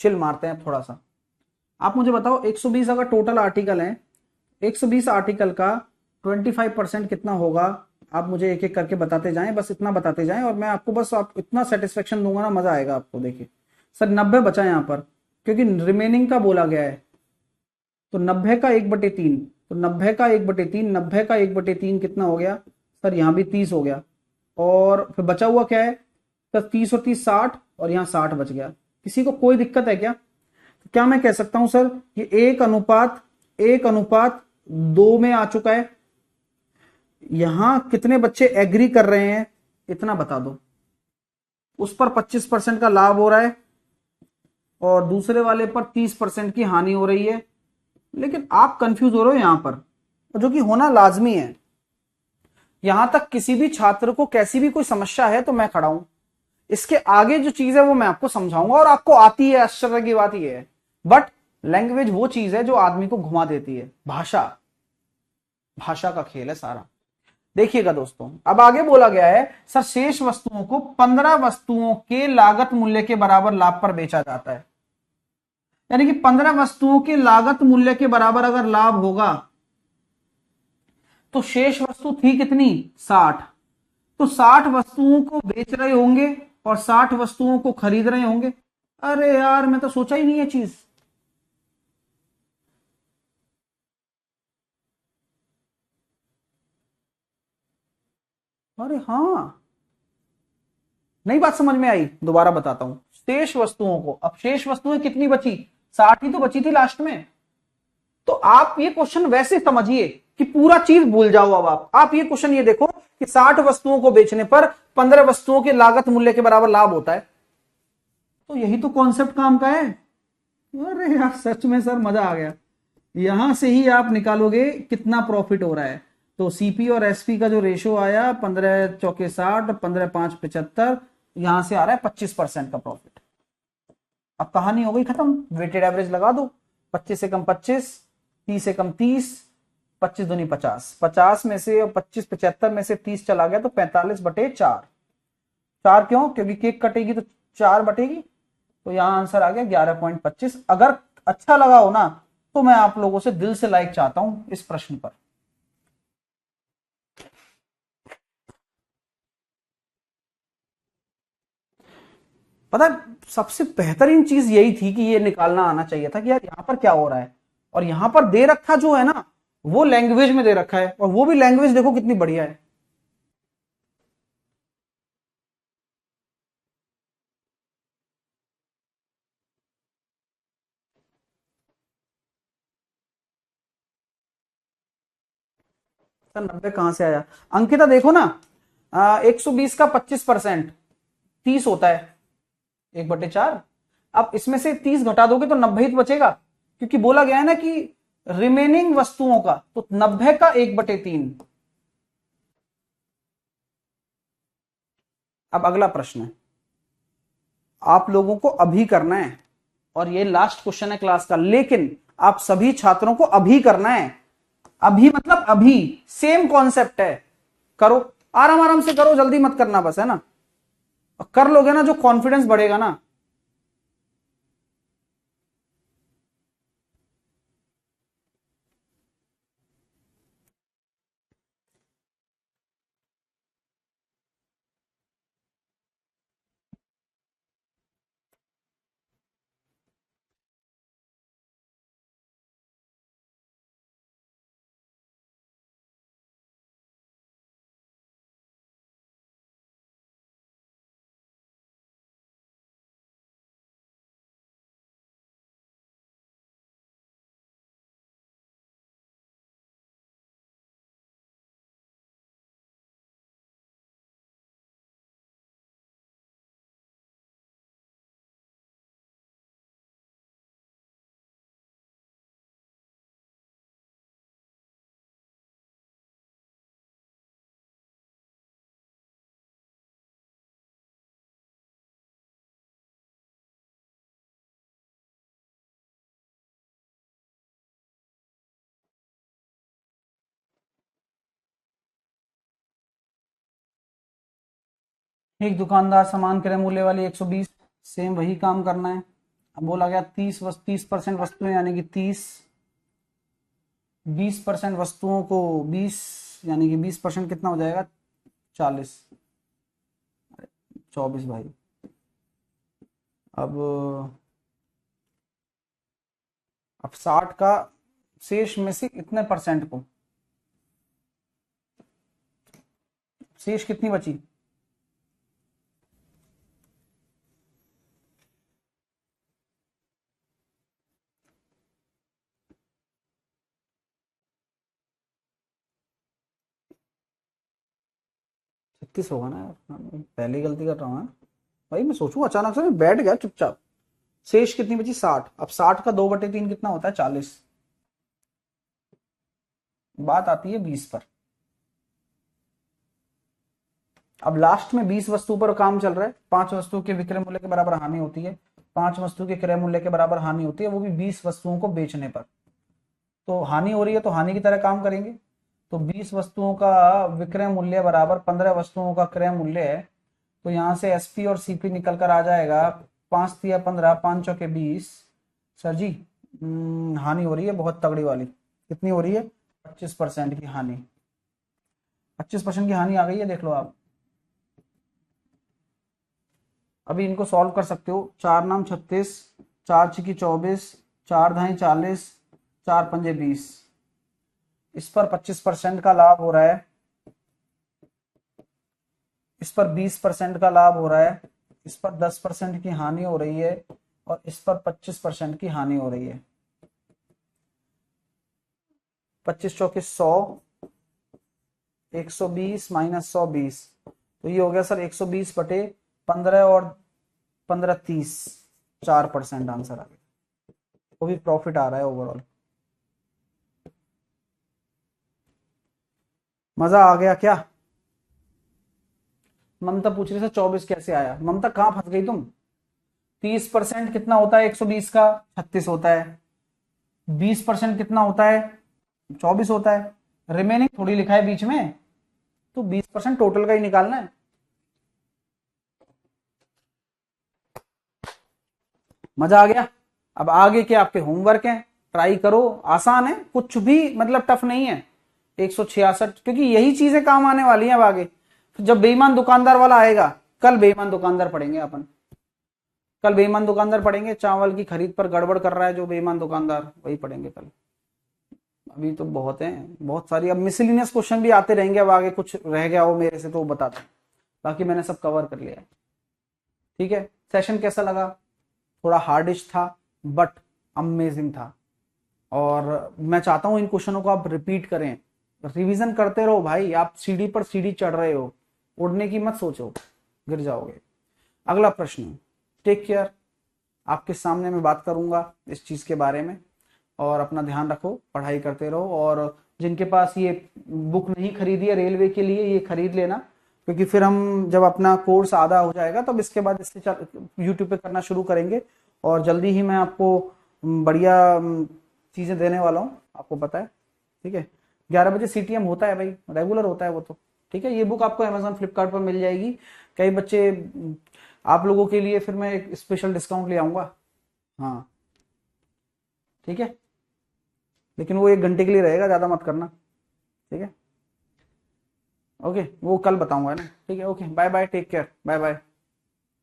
चिल मारते हैं थोड़ा सा। आप मुझे बताओ 120 अगर टोटल आर्टिकल है, 120 आर्टिकल का 25% कितना होगा। आप मुझे एक एक करके बताते जाएं, बस इतना बताते जाएं, और मैं आपको बस आप इतना सेटिस्फेक्शन दूंगा ना, मजा आएगा आपको। देखिए सर 90 बचा यहाँ पर, क्योंकि रिमेनिंग का बोला गया है, तो 90 का 1/3, तो 90 का 1/3, 90 का 1/3 कितना हो गया सर? यहाँ भी 30 हो गया, और फिर बचा हुआ क्या है सर? 30 और 30 60, और यहाँ 60 बच गया। किसी को कोई दिक्कत है क्या? तो क्या मैं कह सकता हूं सर ये 1:1:2 में आ चुका है। यहां कितने बच्चे एग्री कर रहे हैं इतना बता दो। उस पर 25% का लाभ हो रहा है और दूसरे वाले पर 30% की हानि हो रही है, लेकिन आप कंफ्यूज हो रहे हो यहां पर, जो कि होना लाजमी है। यहां तक किसी भी छात्र को कैसी भी कोई समस्या है तो मैं खड़ा हूं, इसके आगे जो चीज है वो मैं आपको समझाऊंगा, और आपको आती है, आश्चर्य की बात यह है। बट लैंग्वेज वो चीज है जो आदमी को घुमा देती है, भाषा, भाषा का खेल है सारा। देखिएगा दोस्तों, अब आगे बोला गया है सर शेष वस्तुओं को 15 वस्तुओं के लागत मूल्य के बराबर लाभ पर बेचा जाता है। यानी कि 15 वस्तुओं के लागत मूल्य के बराबर अगर लाभ होगा तो शेष वस्तु थी कितनी? 60। तो 60 वस्तुओं को बेच रहे होंगे और 60 वस्तुओं को खरीद रहे होंगे। अरे यार मैं तो सोचा ही नहीं है चीज। अरे हाँ, नई बात समझ में आई, दोबारा बताता हूं। शेष वस्तुओं को, अब शेष वस्तुएं कितनी बची? 60 ही तो बची थी लास्ट में। तो आप ये क्वेश्चन वैसे समझिए कि पूरा चीज भूल जाओ। अब आप ये क्वेश्चन ये देखो कि 60 वस्तुओं को बेचने पर 15 वस्तुओं के लागत मूल्य के बराबर लाभ होता है। तो यही तो कॉन्सेप्ट काम का है। अरे यार सच में सर मजा आ गया। यहां से ही आप निकालोगे कितना प्रॉफिट हो रहा है। तो सीपी और एसपी का जो रेशो आया 15 चौके 60, 15 5 75, यहां से आ रहा है 25% का प्रॉफिट। अब कहानी हो गई खत्म, वेटेड एवरेज लगा दो। 25 से कम 25, 30 से कम 30, 25 दूनी 50, 50 में से 25 75 में से 30 चला गया तो 45/4। 4 क्यों? क्योंकि केक कटेगी तो 4 बटेगी। तो यहां आंसर आ गया 11.25। अगर अच्छा लगा हो ना तो मैं आप लोगों से दिल से लाइक चाहता हूं इस प्रश्न पर। पता है, सबसे बेहतरीन चीज यही थी कि ये निकालना आना चाहिए था कि यार यहां पर क्या हो रहा है, और यहां पर दे रखा जो है ना वो लैंग्वेज में दे रखा है, और वो भी लैंग्वेज देखो कितनी बढ़िया है। सर 90 कहां से आया? अंकिता देखो ना, 120 का 25% 30 होता है, 1/4। अब इसमें से 30 घटा दोगे तो 90 ही तो बचेगा, क्योंकि बोला गया है ना कि रिमेनिंग वस्तुओं का, तो 90 का 1/3। अब अगला प्रश्न है, आप लोगों को अभी करना है, और ये लास्ट क्वेश्चन है क्लास का, लेकिन आप सभी छात्रों को अभी करना है। अभी मतलब अभी, सेम कॉन्सेप्ट है। करो, आराम आराम से करो, जल्दी मत करना बस, है ना? कर लोगे ना जो कॉन्फिडेंस बढ़ेगा ना। एक दुकानदार सामान क्रय मूल्य वाली 120, सेम वही काम करना है। अब बोला गया 30% वस्तुएं यानी कि 30, 20% वस्तुओं को 20, यानी कि 20% कितना हो जाएगा? 40, 24 भाई। अब 60 का शेष में से इतने परसेंट को, शेष कितनी बची? छत्तीस होगा ना यार, पहली गलती कर रहा हूँ भाई। मैं सोचूं अचानक से, मैं बैठ गया चुपचाप। शेष कितनी बची? 60। अब 60 का 2/3 कितना होता है? 40। बात आती है 20 पर। अब लास्ट में 20 वस्तु पर काम चल रहा है। 5 वस्तुओं के विक्रय मूल्य के बराबर हानि होती है, 5 वस्तु के क्रय मूल्य के बराबर हानि होती है, वो भी 20 वस्तुओं को बेचने पर। तो हानि हो रही है तो हानि की तरह काम करेंगे। तो 20 वस्तुओं का विक्रय मूल्य बराबर 15 वस्तुओं का क्रय मूल्य है। तो यहाँ से एसपी और सीपी निकल कर आ जाएगा 5 तिया 15, 5 चौके 20। सर जी हानि हो रही है बहुत तगड़ी वाली। कितनी हो रही है? 25% की हानि। 25% की हानि आ गई है, देख लो आप। अभी इनको सॉल्व कर सकते हो। 4 नाम 36, 4 छिकी 24, 4 धाई 40, 4 पंजे 20। इस पर 25% का लाभ हो रहा है, इस पर 20% का लाभ हो रहा है, इस पर 10% की हानि हो रही है, और इस पर 25% की हानि हो रही है। 25 चौके 100, 120 माइनस 100 20। तो ये हो गया सर 120 बटे 15 और 15 30, 4% आंसर आ गया। वो भी प्रॉफिट आ रहा है ओवरऑल। मजा आ गया क्या? ममता पूछ रही है 24 कैसे आया? ममता कहां फंस गई तुम? 30% कितना होता है 120 का? 36 होता है। 20% कितना होता है? 24 होता है। रिमेनिंग थोड़ी लिखा है बीच में, तो 20% टोटल का ही निकालना है। मजा आ गया? अब आगे के आपके होमवर्क हैं, ट्राई करो। आसान है, कुछ भी मतलब टफ नहीं है। 166, क्योंकि यही चीजें काम आने वाली हैं अब आगे। जब बेईमान दुकानदार वाला आएगा, कल बेईमान दुकानदार पढ़ेंगे अपन। कल बेईमान दुकानदार पढ़ेंगे, चावल की खरीद पर गड़बड़ कर रहा है जो बेईमान दुकानदार, वही पढ़ेंगे कल। अभी तो बहुत हैं, बहुत सारी। अब मिसलिनियस क्वेश्चन भी आते रहेंगे, अब आगे कुछ रह गया हो मेरे से तो बता दो, बाकी मैंने सब कवर कर लिया है। ठीक है, सेशन कैसा लगा? थोड़ा हार्डिश था बट अमेजिंग था। और मैं चाहता हूं इन क्वेश्चनों को आप रिपीट करें, रिवीजन करते रहो भाई। आप सीढ़ी पर सीढ़ी चढ़ रहे हो, उड़ने की मत सोचो, गिर जाओगे। अगला प्रश्न, टेक केयर। आपके सामने मैं बात करूंगा इस चीज के बारे में, और अपना ध्यान रखो, पढ़ाई करते रहो। और जिनके पास ये बुक नहीं खरीदी है रेलवे के लिए, ये खरीद लेना, क्योंकि फिर हम जब अपना कोर्स आधा हो जाएगा तब इसके बाद इससे यूट्यूब पे करना शुरू करेंगे। और जल्दी ही मैं आपको बढ़िया चीजें देने वाला हूँ, आपको पता है। ठीक है, 11 बजे सीटीएम होता है भाई, रेगुलर होता है वो तो। ठीक है, ये बुक आपको अमेजोन फ्लिपकार्ट पर मिल जाएगी। कई बच्चे, आप लोगों के लिए फिर मैं एक स्पेशल डिस्काउंट ले आऊंगा। हाँ ठीक है, लेकिन वो 1 घंटे के लिए रहेगा, ज्यादा मत करना। ठीक है, ओके, वो कल बताऊंगा ना। ठीक है, okay, bye bye, take care, bye bye.